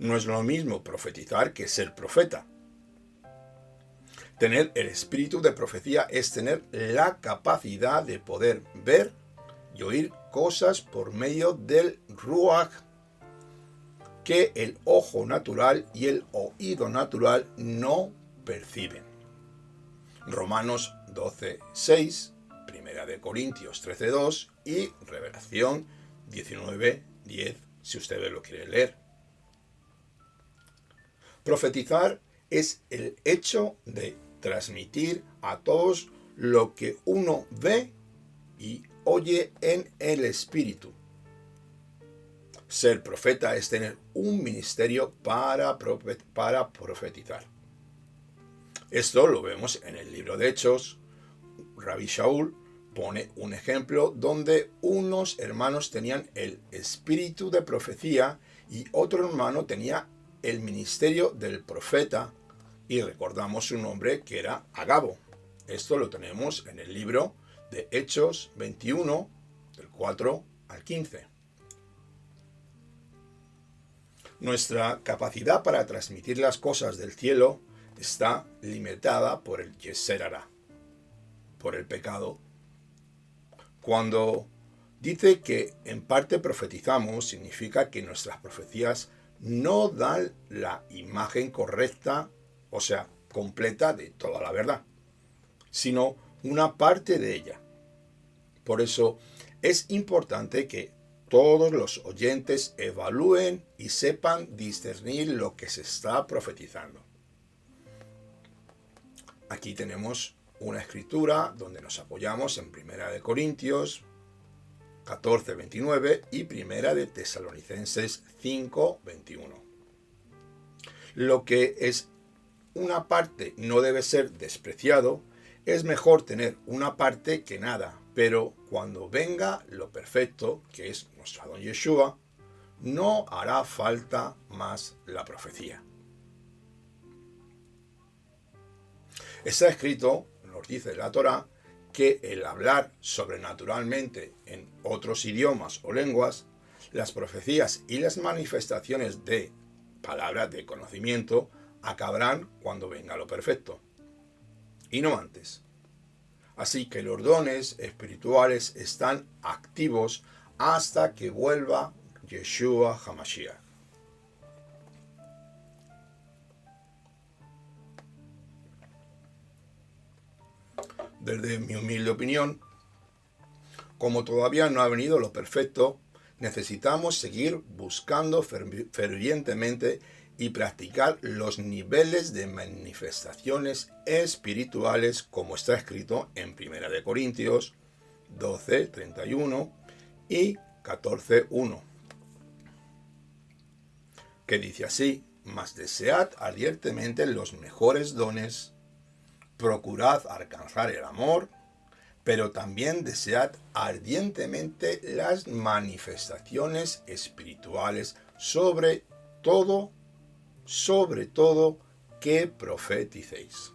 No es lo mismo profetizar que ser profeta. Tener el espíritu de profecía es tener la capacidad de poder ver y oír cosas por medio del Ruach que el ojo natural y el oído natural no perciben. Romanos 12:6, Primera de Corintios 13:2 y Revelación 19:10, si usted lo quiere leer. Profetizar es el hecho de transmitir a todos lo que uno ve y oye en el espíritu. Ser profeta es tener un ministerio para profetizar. Esto lo vemos en el libro de Hechos. Rabbi Shaul pone un ejemplo donde unos hermanos tenían el espíritu de profecía y otro hermano tenía el ministerio del profeta, y recordamos su nombre, que era Agabo. Esto lo tenemos en el libro de Hechos 21, del 4 al 15. Nuestra capacidad para transmitir las cosas del cielo está limitada por el Yetzer Hará, por el pecado. Cuando dice que en parte profetizamos, significa que nuestras profecías no dan la imagen correcta, o sea, completa de toda la verdad, sino una parte de ella. Por eso es importante que todos los oyentes evalúen y sepan discernir lo que se está profetizando. Aquí tenemos una escritura donde nos apoyamos en Primera de Corintios 14:29 y Primera de Tesalonicenses 5:21. Lo que es una parte no debe ser despreciado. Es mejor tener una parte que nada, pero cuando venga lo perfecto, que es nuestro Adón Yeshua, no hará falta más la profecía. Está escrito, nos dice la Torá, que el hablar sobrenaturalmente en otros idiomas o lenguas, las profecías y las manifestaciones de palabras de conocimiento acabarán cuando venga lo perfecto, y no antes. Así que los dones espirituales están activos hasta que vuelva Yeshua HaMashiach. Desde mi humilde opinión, como todavía no ha venido lo perfecto, necesitamos seguir buscando fervientemente y practicar los niveles de manifestaciones espirituales como está escrito en 1 de Corintios 12:31 y 14:1, que dice así: mas desead ardientemente los mejores dones, procurad alcanzar el amor, pero también desead ardientemente las manifestaciones espirituales, sobre todo que profeticéis.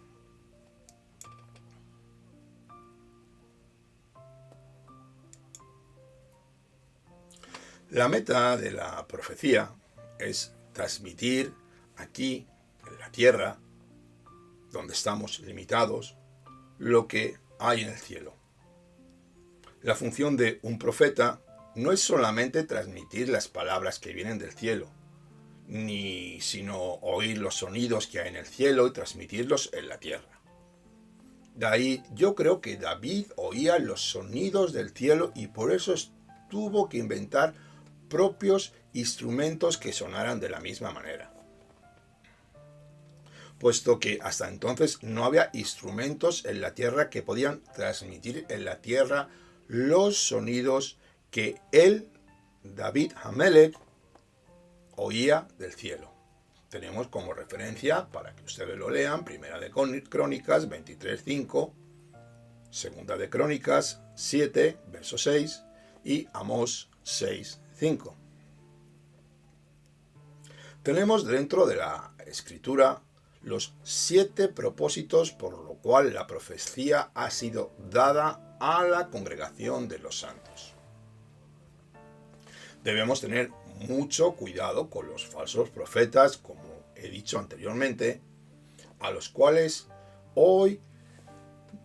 La meta de la profecía es transmitir aquí, en la tierra, donde estamos limitados, lo que hay en el cielo. La función de un profeta no es solamente transmitir las palabras que vienen del cielo, sino oír los sonidos que hay en el cielo y transmitirlos en la tierra. De ahí yo creo que David oía los sonidos del cielo y por eso tuvo que inventar propios instrumentos que sonaran de la misma manera, puesto que hasta entonces no había instrumentos en la tierra que podían transmitir en la tierra los sonidos que él, David Hamelech, oía del cielo. Tenemos como referencia, para que ustedes lo lean, Primera de Crónicas 23:5, Segunda de Crónicas 7, verso 6 y Amós 6:5. Tenemos dentro de la escritura los 7 propósitos por lo cual la profecía ha sido dada a la congregación de los santos. Debemos tener mucho cuidado con los falsos profetas, como he dicho anteriormente, a los cuales hoy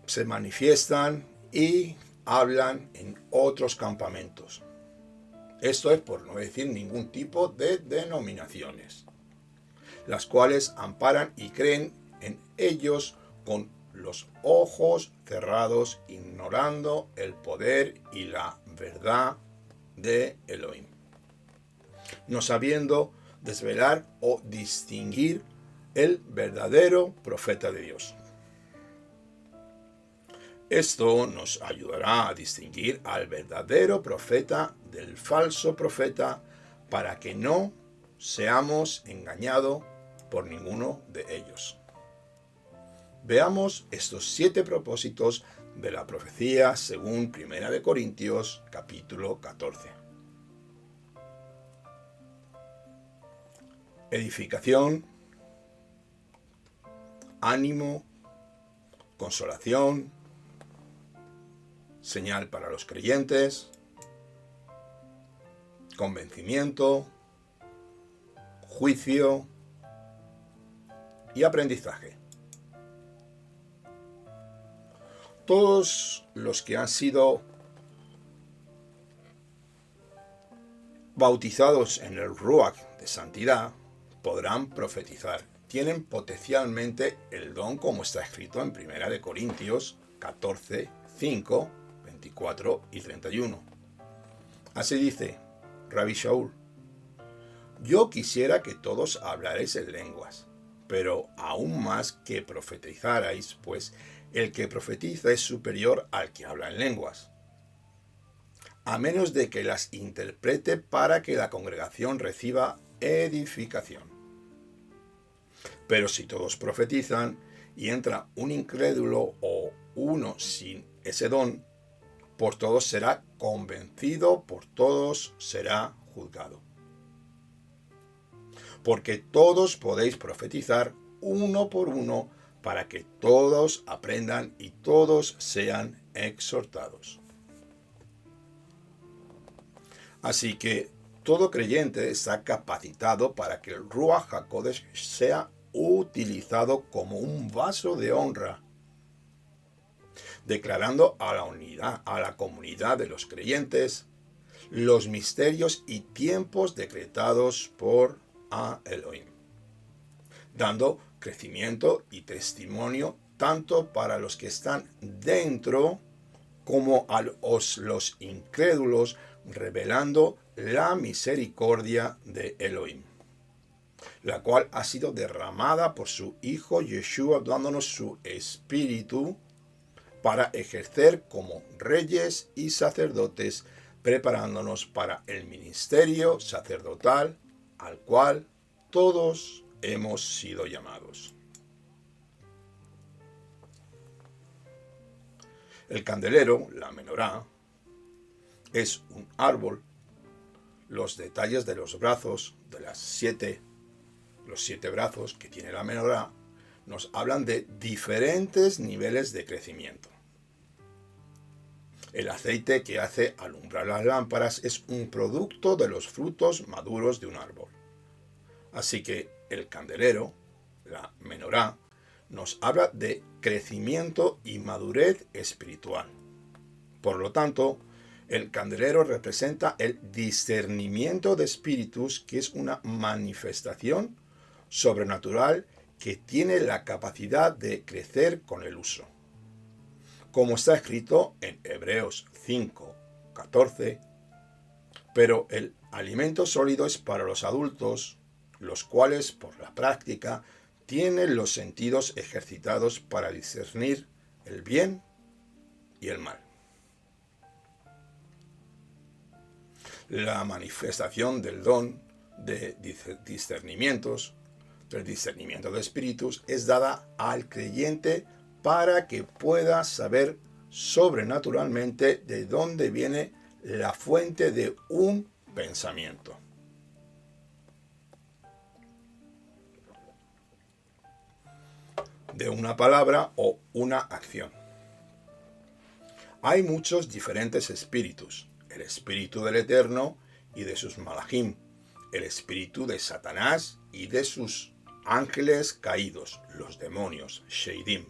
se manifiestan y hablan en otros campamentos. Esto es por no decir ningún tipo de denominaciones, las cuales amparan y creen en ellos con los ojos cerrados, ignorando el poder y la verdad de Elohim, no sabiendo desvelar o distinguir el verdadero profeta de Dios. Esto nos ayudará a distinguir al verdadero profeta del falso profeta para que no seamos engañados por ninguno de ellos. Veamos estos 7 propósitos de la profecía según 1 Corintios capítulo 14. Edificación, ánimo, consolación, señal para los creyentes, convencimiento, juicio y aprendizaje. Todos los que han sido bautizados en el Ruach de santidad podrán profetizar. Tienen potencialmente el don, como está escrito en 1 Corintios 14, 5, 24 y 31. Así dice Rabbi Shaul: yo quisiera que todos hablarais en lenguas, pero aún más que profetizarais, pues el que profetiza es superior al que habla en lenguas, a menos de que las interprete para que la congregación reciba edificación. Pero si todos profetizan y entra un incrédulo o uno sin ese don, por todos será convencido, por todos será juzgado. Porque todos podéis profetizar uno por uno, para que todos aprendan y todos sean exhortados. Así que todo creyente está capacitado para que el Ruach HaKodesh sea utilizado como un vaso de honra, declarando a la unidad, a la comunidad de los creyentes, los misterios y tiempos decretados por Elohim, dando crecimiento y testimonio tanto para los que están dentro como a los incrédulos, revelando la misericordia de Elohim, la cual ha sido derramada por su Hijo Yeshua, dándonos su Espíritu para ejercer como reyes y sacerdotes, preparándonos para el ministerio sacerdotal al cual todos hemos sido llamados. El candelero, la menorá, es un árbol. Los detalles de los brazos, de los 7 brazos que tiene la menorá, nos hablan de diferentes niveles de crecimiento. El aceite que hace alumbrar las lámparas es un producto de los frutos maduros de un árbol. Así que el candelero, la menorá, nos habla de crecimiento y madurez espiritual. Por lo tanto, el candelero representa el discernimiento de espíritus, que es una manifestación sobrenatural que tiene la capacidad de crecer con el uso. Como está escrito en Hebreos 5, 14, pero el alimento sólido es para los adultos, los cuales por la práctica tienen los sentidos ejercitados para discernir el bien y el mal. La manifestación del don de discernimientos, del discernimiento de espíritus, es dada al creyente para que pueda saber sobrenaturalmente de dónde viene la fuente de un pensamiento. De una palabra o una acción. Hay muchos diferentes espíritus, el espíritu del Eterno y de sus malachim, el espíritu de Satanás y de sus ángeles caídos, los demonios, Sheidim,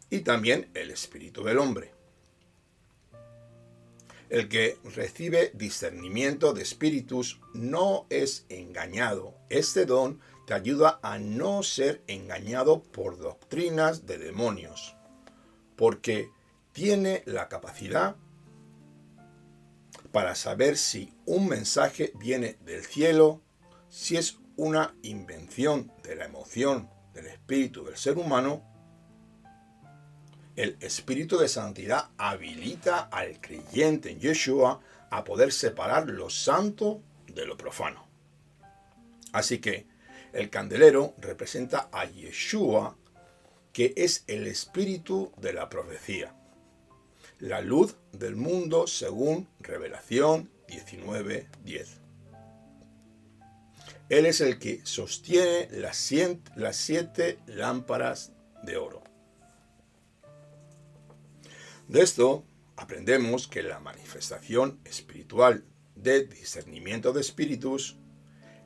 y también el espíritu del hombre. El que recibe discernimiento de espíritus no es engañado. Este don te ayuda a no ser engañado por doctrinas de demonios, porque tiene la capacidad para saber si un mensaje viene del cielo, si es una invención de la emoción del espíritu del ser humano. El espíritu de santidad habilita al creyente en Yeshua a poder separar lo santo de lo profano. Así que el candelero representa a Yeshua, que es el espíritu de la profecía, la luz del mundo según Revelación 19:10. Él es el que sostiene las 7 lámparas de oro. De esto aprendemos que la manifestación espiritual de discernimiento de espíritus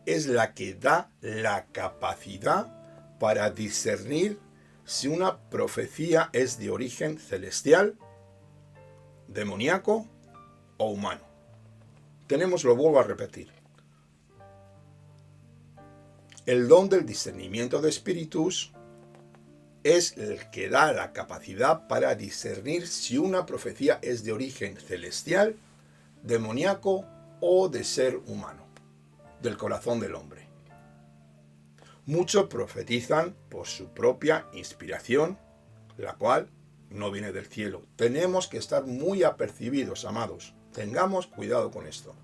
es la que da la capacidad para discernir si una profecía es de origen celestial, demoníaco o humano. Lo vuelvo a repetir. El don del discernimiento de espíritus es el que da la capacidad para discernir si una profecía es de origen celestial, demoníaco o de ser humano, del corazón del hombre. Muchos profetizan por su propia inspiración, la cual no viene del cielo. Tenemos que estar muy apercibidos, amados. Tengamos cuidado con esto.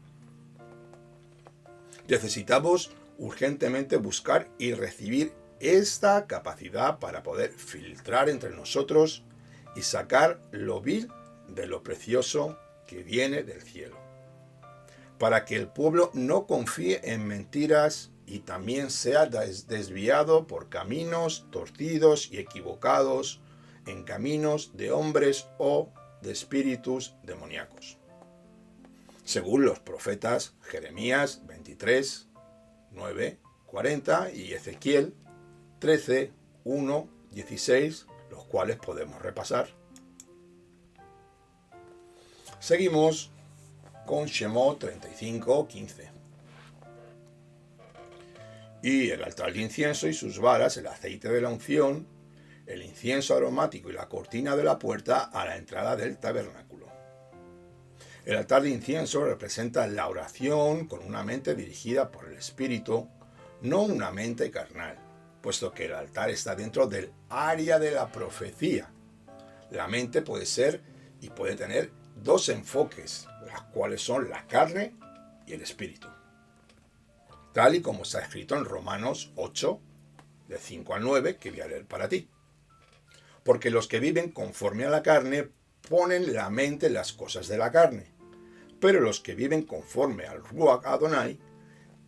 Necesitamos urgentemente buscar y recibir esta capacidad para poder filtrar entre nosotros y sacar lo vil de lo precioso que viene del cielo, para que el pueblo no confíe en mentiras y también sea desviado por caminos torcidos y equivocados, en caminos de hombres o de espíritus demoníacos. Según los profetas Jeremías 23, 9, 40 y Ezequiel 13, 1, 16, los cuales podemos repasar. Seguimos con Shemot 35, 15. Y el altar de incienso y sus varas, el aceite de la unción, el incienso aromático y la cortina de la puerta a la entrada del tabernáculo. El altar de incienso representa la oración con una mente dirigida por el Espíritu, no una mente carnal, puesto que el altar está dentro del área de la profecía. La mente puede ser y puede tener dos enfoques, las cuales son la carne y el espíritu. Tal y como está escrito en Romanos 8, de 5 al 9, que voy a leer para ti. Porque los que viven conforme a la carne ponen la mente en las cosas de la carne, pero los que viven conforme al Ruach Adonai,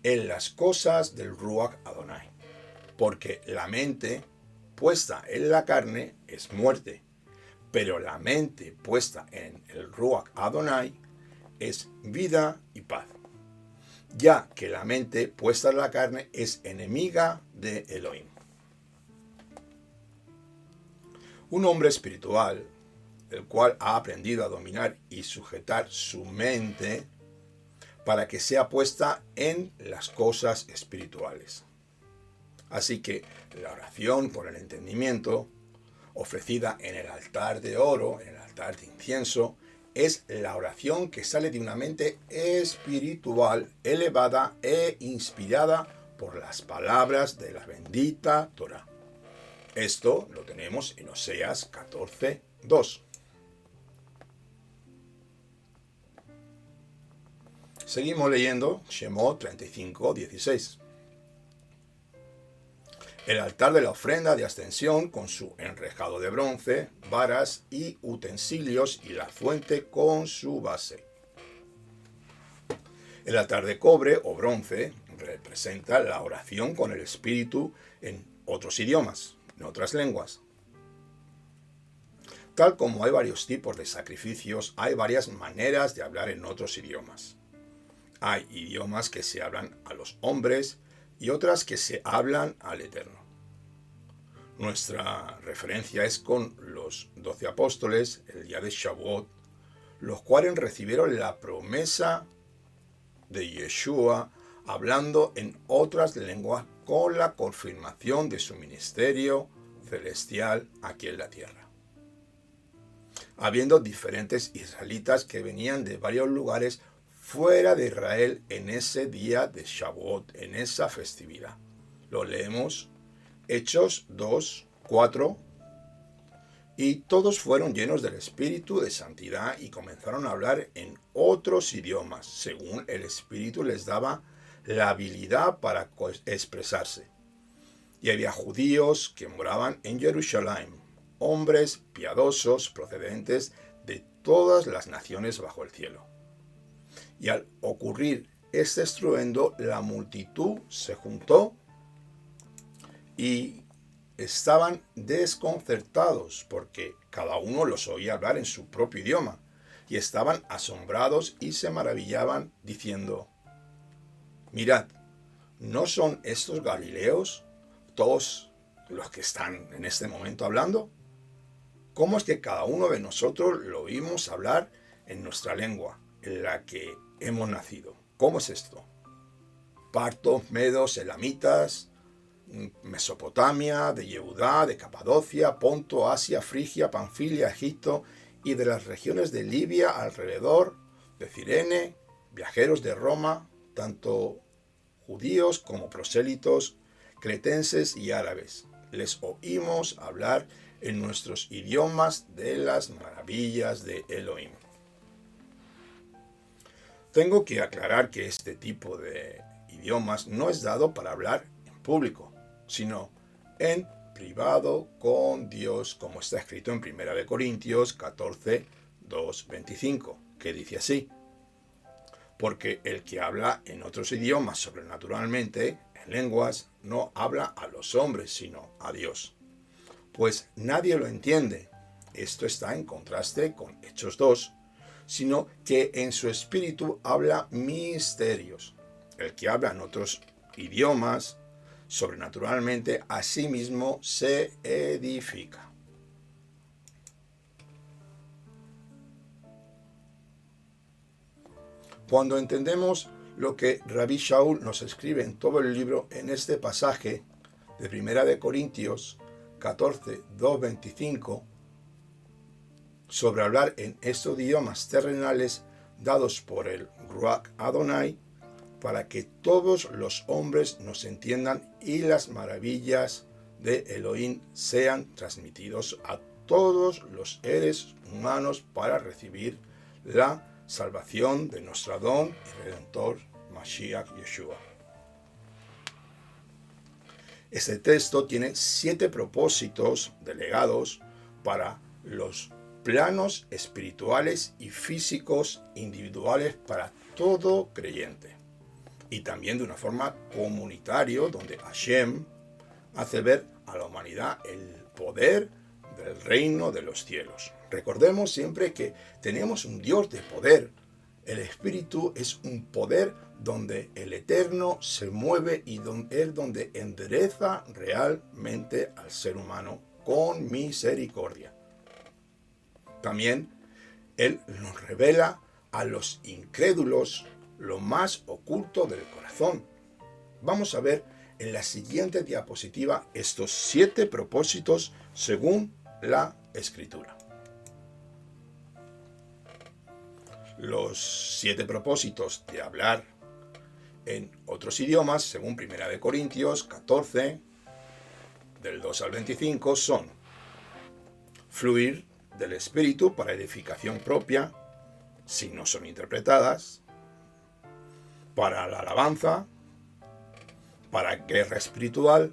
en las cosas del Ruach Adonai. Porque la mente puesta en la carne es muerte, pero la mente puesta en el Ruach Adonai es vida y paz, ya que la mente puesta en la carne es enemiga de Elohim. Un hombre espiritual, el cual ha aprendido a dominar y sujetar su mente para que sea puesta en las cosas espirituales. Así que la oración por el entendimiento, ofrecida en el altar de oro, en el altar de incienso, es la oración que sale de una mente espiritual, elevada e inspirada por las palabras de la bendita Torá. Esto lo tenemos en Oseas 14, 2. Seguimos leyendo Shemot 35, 16. El altar de la ofrenda de ascensión con su enrejado de bronce, varas y utensilios y la fuente con su base. El altar de cobre o bronce representa la oración con el espíritu en otros idiomas, en otras lenguas. Tal como hay varios tipos de sacrificios, hay varias maneras de hablar en otros idiomas. Hay idiomas que se hablan a los hombres y otras que se hablan al Eterno. Nuestra referencia es con los 12 apóstoles, el día de Shavuot, los cuales recibieron la promesa de Yeshua hablando en otras lenguas con la confirmación de su ministerio celestial aquí en la tierra. Habiendo diferentes israelitas que venían de varios lugares fuera de Israel en ese día de Shavuot, en esa festividad. Lo leemos, Hechos 2, 4. Y todos fueron llenos del Espíritu de santidad y comenzaron a hablar en otros idiomas, según el Espíritu les daba la habilidad para expresarse. Y había judíos que moraban en Jerusalén, hombres piadosos procedentes de todas las naciones bajo el cielo. Y al ocurrir este estruendo, la multitud se juntó y estaban desconcertados porque cada uno los oía hablar en su propio idioma y estaban asombrados y se maravillaban diciendo: mirad, ¿no son estos galileos todos los que están en este momento hablando? ¿Cómo es que cada uno de nosotros lo oímos hablar en nuestra lengua, en la que hemos nacido? ¿Cómo es esto? Partos, medos, elamitas, Mesopotamia, de Yehudá, de Capadocia, Ponto, Asia, Frigia, Panfilia, Egipto y de las regiones de Libia alrededor, de Cirene, viajeros de Roma, tanto judíos como prosélitos, cretenses y árabes. Les oímos hablar en nuestros idiomas de las maravillas de Elohim. Tengo que aclarar que este tipo de idiomas no es dado para hablar en público, sino en privado con Dios, como está escrito en 1 Corintios 14, 2, 25, que dice así: porque el que habla en otros idiomas sobrenaturalmente, en lenguas, no habla a los hombres, sino a Dios, pues nadie lo entiende. Esto está en contraste con Hechos 2, sino que en su espíritu habla misterios. El que habla en otros idiomas sobrenaturalmente a sí mismo se edifica. Cuando entendemos lo que Rabbi Shaul nos escribe en todo el libro en este pasaje de 1 Corintios 14, 2, 25, sobre hablar en estos idiomas terrenales dados por el Ruach Adonai, para que todos los hombres nos entiendan y las maravillas de Elohim sean transmitidos a todos los seres humanos para recibir la salvación de nuestro Adón y Redentor Mashiach Yeshua. Este texto tiene 7 propósitos delegados para los planos espirituales y físicos individuales para todo creyente. Y también de una forma comunitaria, donde Hashem hace ver a la humanidad el poder del reino de los cielos. Recordemos siempre que tenemos un Dios de poder. El Espíritu es un poder donde el Eterno se mueve y es donde endereza realmente al ser humano con misericordia. También Él nos revela a los incrédulos lo más oculto del corazón. Vamos a ver en la siguiente diapositiva estos 7 propósitos según la Escritura. Los 7 propósitos de hablar en otros idiomas, según 1 Corintios 14, del 2 al 25, son: fluir del Espíritu para edificación propia, si no son interpretadas; para la alabanza; para guerra espiritual;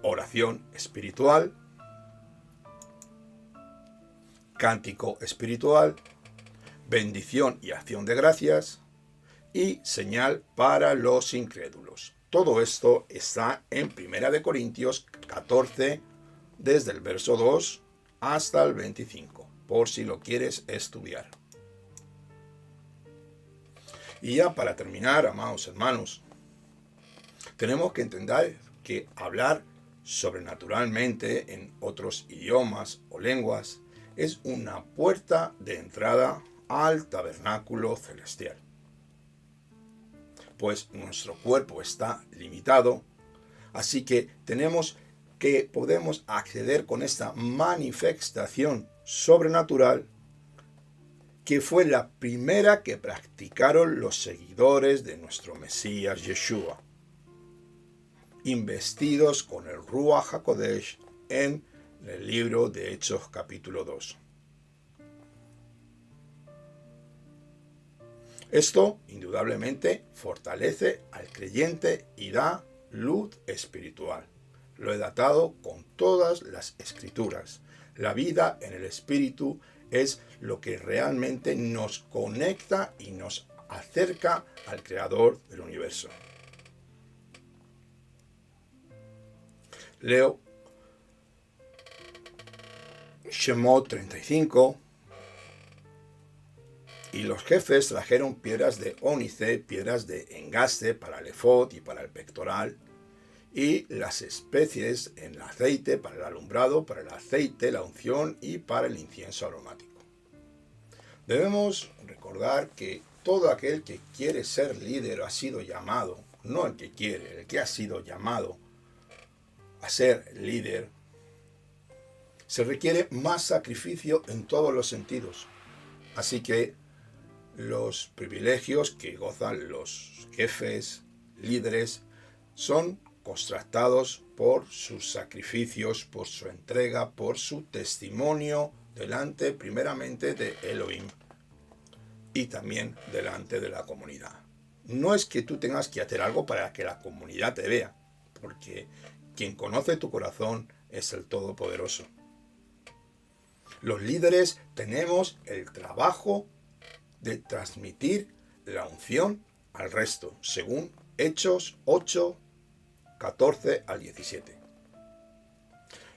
oración espiritual; cántico espiritual; bendición y acción de gracias; y señal para los incrédulos. Todo esto está en 1 Corintios 14, desde el verso 2 hasta el 25, por si lo quieres estudiar. Y ya para terminar, amados hermanos, tenemos que entender que hablar sobrenaturalmente en otros idiomas o lenguas es una puerta de entrada al tabernáculo celestial. Pues nuestro cuerpo está limitado, así que podemos acceder con esta manifestación sobrenatural que fue la primera que practicaron los seguidores de nuestro Mesías Yeshua, investidos con el Ruach HaKodesh en el libro de Hechos capítulo 2. Esto, indudablemente, fortalece al creyente y da luz espiritual. Lo he datado con todas las escrituras. La vida en el espíritu es lo que realmente nos conecta y nos acerca al Creador del universo. Leo Shemot 35. Y los jefes trajeron piedras de ónice, piedras de engaste para el efod y para el pectoral, y las especies en el aceite para el alumbrado, para el aceite, la unción y para el incienso aromático. Debemos recordar que todo aquel que quiere ser líder ha sido llamado, no el que quiere, el que ha sido llamado a ser líder, se requiere más sacrificio en todos los sentidos. Así que los privilegios que gozan los jefes, líderes, son contrastados por sus sacrificios, por su entrega, por su testimonio delante primeramente de Elohim y también delante de la comunidad. No es que tú tengas que hacer algo para que la comunidad te vea, porque quien conoce tu corazón es el Todopoderoso. Los líderes tenemos el trabajo de transmitir la unción al resto, según Hechos 8, 14 al 17.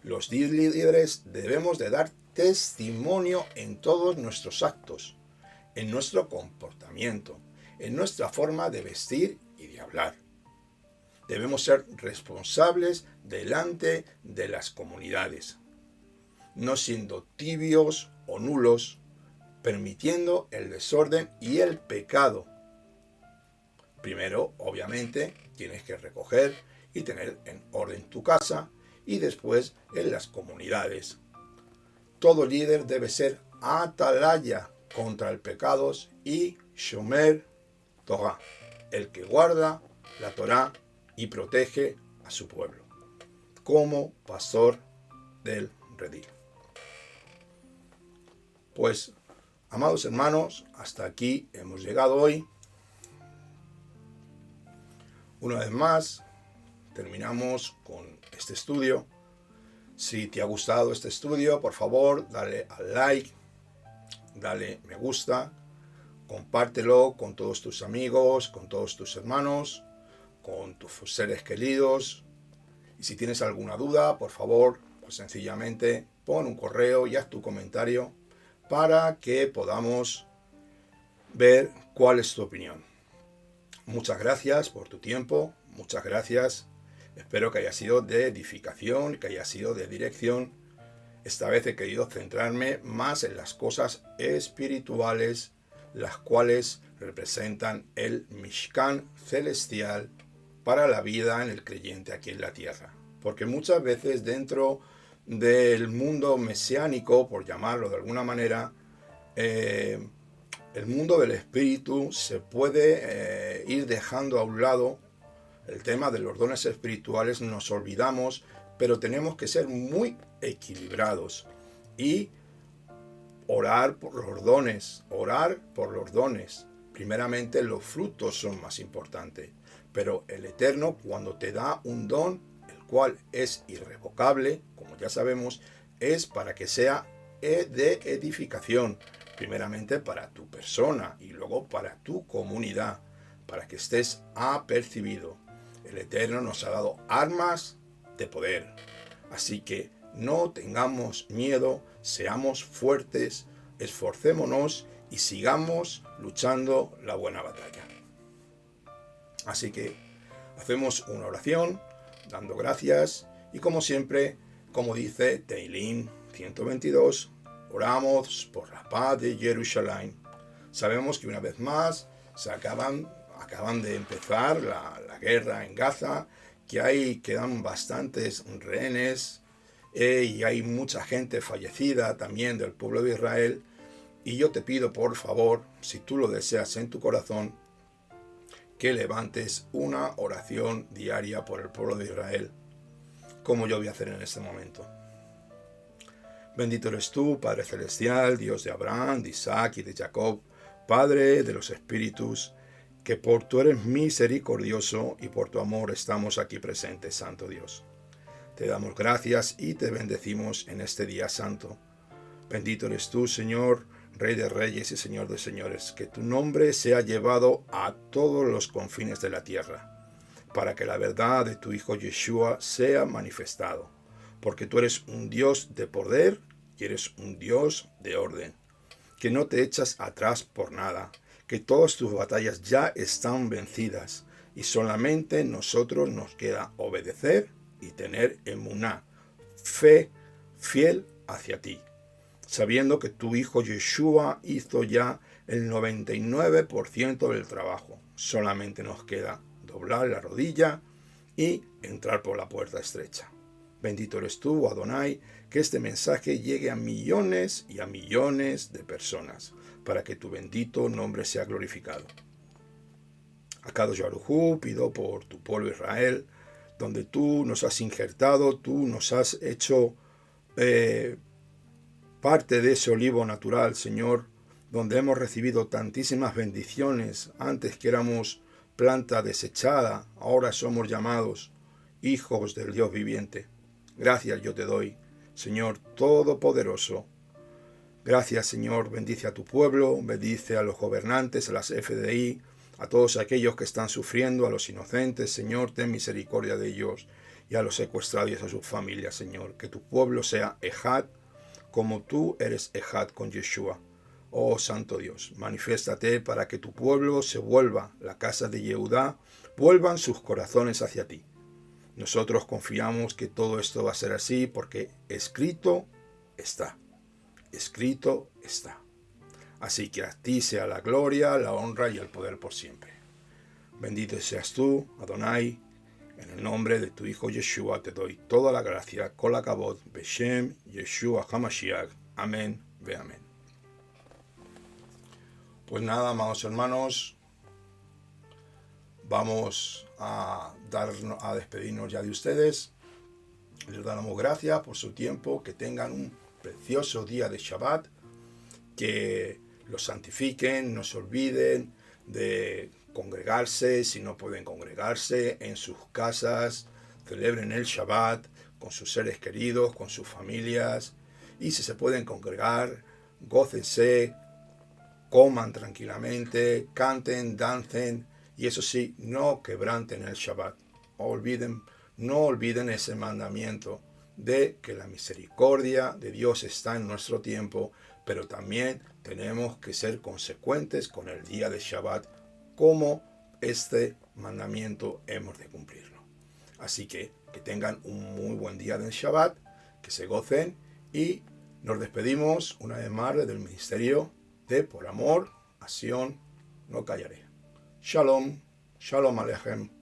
Los líderes debemos de dar testimonio en todos nuestros actos, en nuestro comportamiento, en nuestra forma de vestir y de hablar. Debemos ser responsables delante de las comunidades, no siendo tibios o nulos, permitiendo el desorden y el pecado. Primero, obviamente, tienes que recoger y tener en orden tu casa y después en las comunidades. Todo líder debe ser atalaya contra el pecado y shomer Torah, el que guarda la Torah y protege a su pueblo, como pastor del redil. Pues, amados hermanos, hasta aquí hemos llegado hoy. Una vez más, terminamos con este estudio. Si te ha gustado este estudio, por favor, dale al like, dale me gusta, compártelo con todos tus amigos, con todos tus hermanos, con tus seres queridos. Y si tienes alguna duda, por favor, pues sencillamente pon un correo y haz tu comentario para que podamos ver cuál es tu opinión. Muchas gracias por tu tiempo, muchas gracias. Espero que haya sido de edificación, que haya sido de dirección. Esta vez he querido centrarme más en las cosas espirituales, las cuales representan el Mishkan celestial para la vida en el creyente aquí en la tierra. Porque muchas veces dentro del mundo mesiánico, por llamarlo de alguna manera, el mundo del espíritu se puede ir dejando a un lado. El tema de los dones espirituales nos olvidamos, pero tenemos que ser muy equilibrados y orar por los dones, Primeramente los frutos son más importantes, pero el Eterno cuando te da un don, el cual es irrevocable, como ya sabemos, es para que sea de edificación, primeramente para tu persona y luego para tu comunidad, para que estés apercibido. El Eterno nos ha dado armas de poder. Así que no tengamos miedo, seamos fuertes, esforcémonos y sigamos luchando la buena batalla. Así que hacemos una oración dando gracias y como siempre, como dice Teilín 122, oramos por la paz de Jerusalén. Sabemos que una vez más acaban de empezar la guerra en Gaza, que quedan bastantes rehenes y hay mucha gente fallecida también del pueblo de Israel. Y yo te pido, por favor, si tú lo deseas en tu corazón, que levantes una oración diaria por el pueblo de Israel, como yo voy a hacer en este momento. Bendito eres tú, Padre Celestial, Dios de Abraham, de Isaac y de Jacob, Padre de los Espíritus, que por tú eres misericordioso y por tu amor estamos aquí presentes, Santo Dios. Te damos gracias y te bendecimos en este día santo. Bendito eres tú, Señor, Rey de Reyes y Señor de Señores, que tu nombre sea llevado a todos los confines de la tierra, para que la verdad de tu Hijo Yeshua sea manifestado, porque tú eres un Dios de poder y eres un Dios de orden, que no te echas atrás por nada, que todas tus batallas ya están vencidas y solamente nosotros nos queda obedecer y tener emuná, fe fiel hacia ti, sabiendo que tu Hijo Yeshua hizo ya el 99% del trabajo. Solamente nos queda doblar la rodilla y entrar por la puerta estrecha. Bendito eres tú, Adonai, que este mensaje llegue a millones y a millones de personas, para que tu bendito nombre sea glorificado. Akadosh Baruj Hu, pido por tu pueblo Israel, donde tú nos has injertado, tú nos has hecho parte de ese olivo natural, Señor, donde hemos recibido tantísimas bendiciones. Antes que éramos planta desechada, ahora somos llamados hijos del Dios viviente. Gracias yo te doy, Señor Todopoderoso. Gracias, Señor, bendice a tu pueblo, bendice a los gobernantes, a las FDI, a todos aquellos que están sufriendo, a los inocentes, Señor, ten misericordia de ellos, y a los secuestrados y a sus familias, Señor. Que tu pueblo sea Ejad, como tú eres Ejad con Yeshua. Oh Santo Dios, manifiéstate para que tu pueblo se vuelva, la casa de Yehudá, vuelvan sus corazones hacia ti. Nosotros confiamos que todo esto va a ser así porque escrito está. Escrito está. Así que a ti sea la gloria, la honra y el poder por siempre. Bendito seas tú, Adonai. En el nombre de tu Hijo Yeshua te doy toda la gracia, Kol HaKavod, Beshem Yeshua HaMashiach. Amén, ve amén. Pues nada, amados hermanos, vamos a despedirnos ya de ustedes. Les damos gracias por su tiempo, que tengan un precioso día de Shabbat, que los santifiquen, no se olviden de congregarse, si no pueden congregarse, en sus casas, celebren el Shabbat con sus seres queridos, con sus familias, y si se pueden congregar, gócense, coman tranquilamente, canten, dancen, y eso sí, no quebranten el Shabbat. No olviden ese mandamiento de que la misericordia de Dios está en nuestro tiempo, pero también tenemos que ser consecuentes con el día de Shabbat, como este mandamiento hemos de cumplirlo. Así que tengan un muy buen día del Shabbat, que se gocen, y nos despedimos una vez más del ministerio de Por Amor a Sion No Callaré. Shalom, Shalom Aleichem.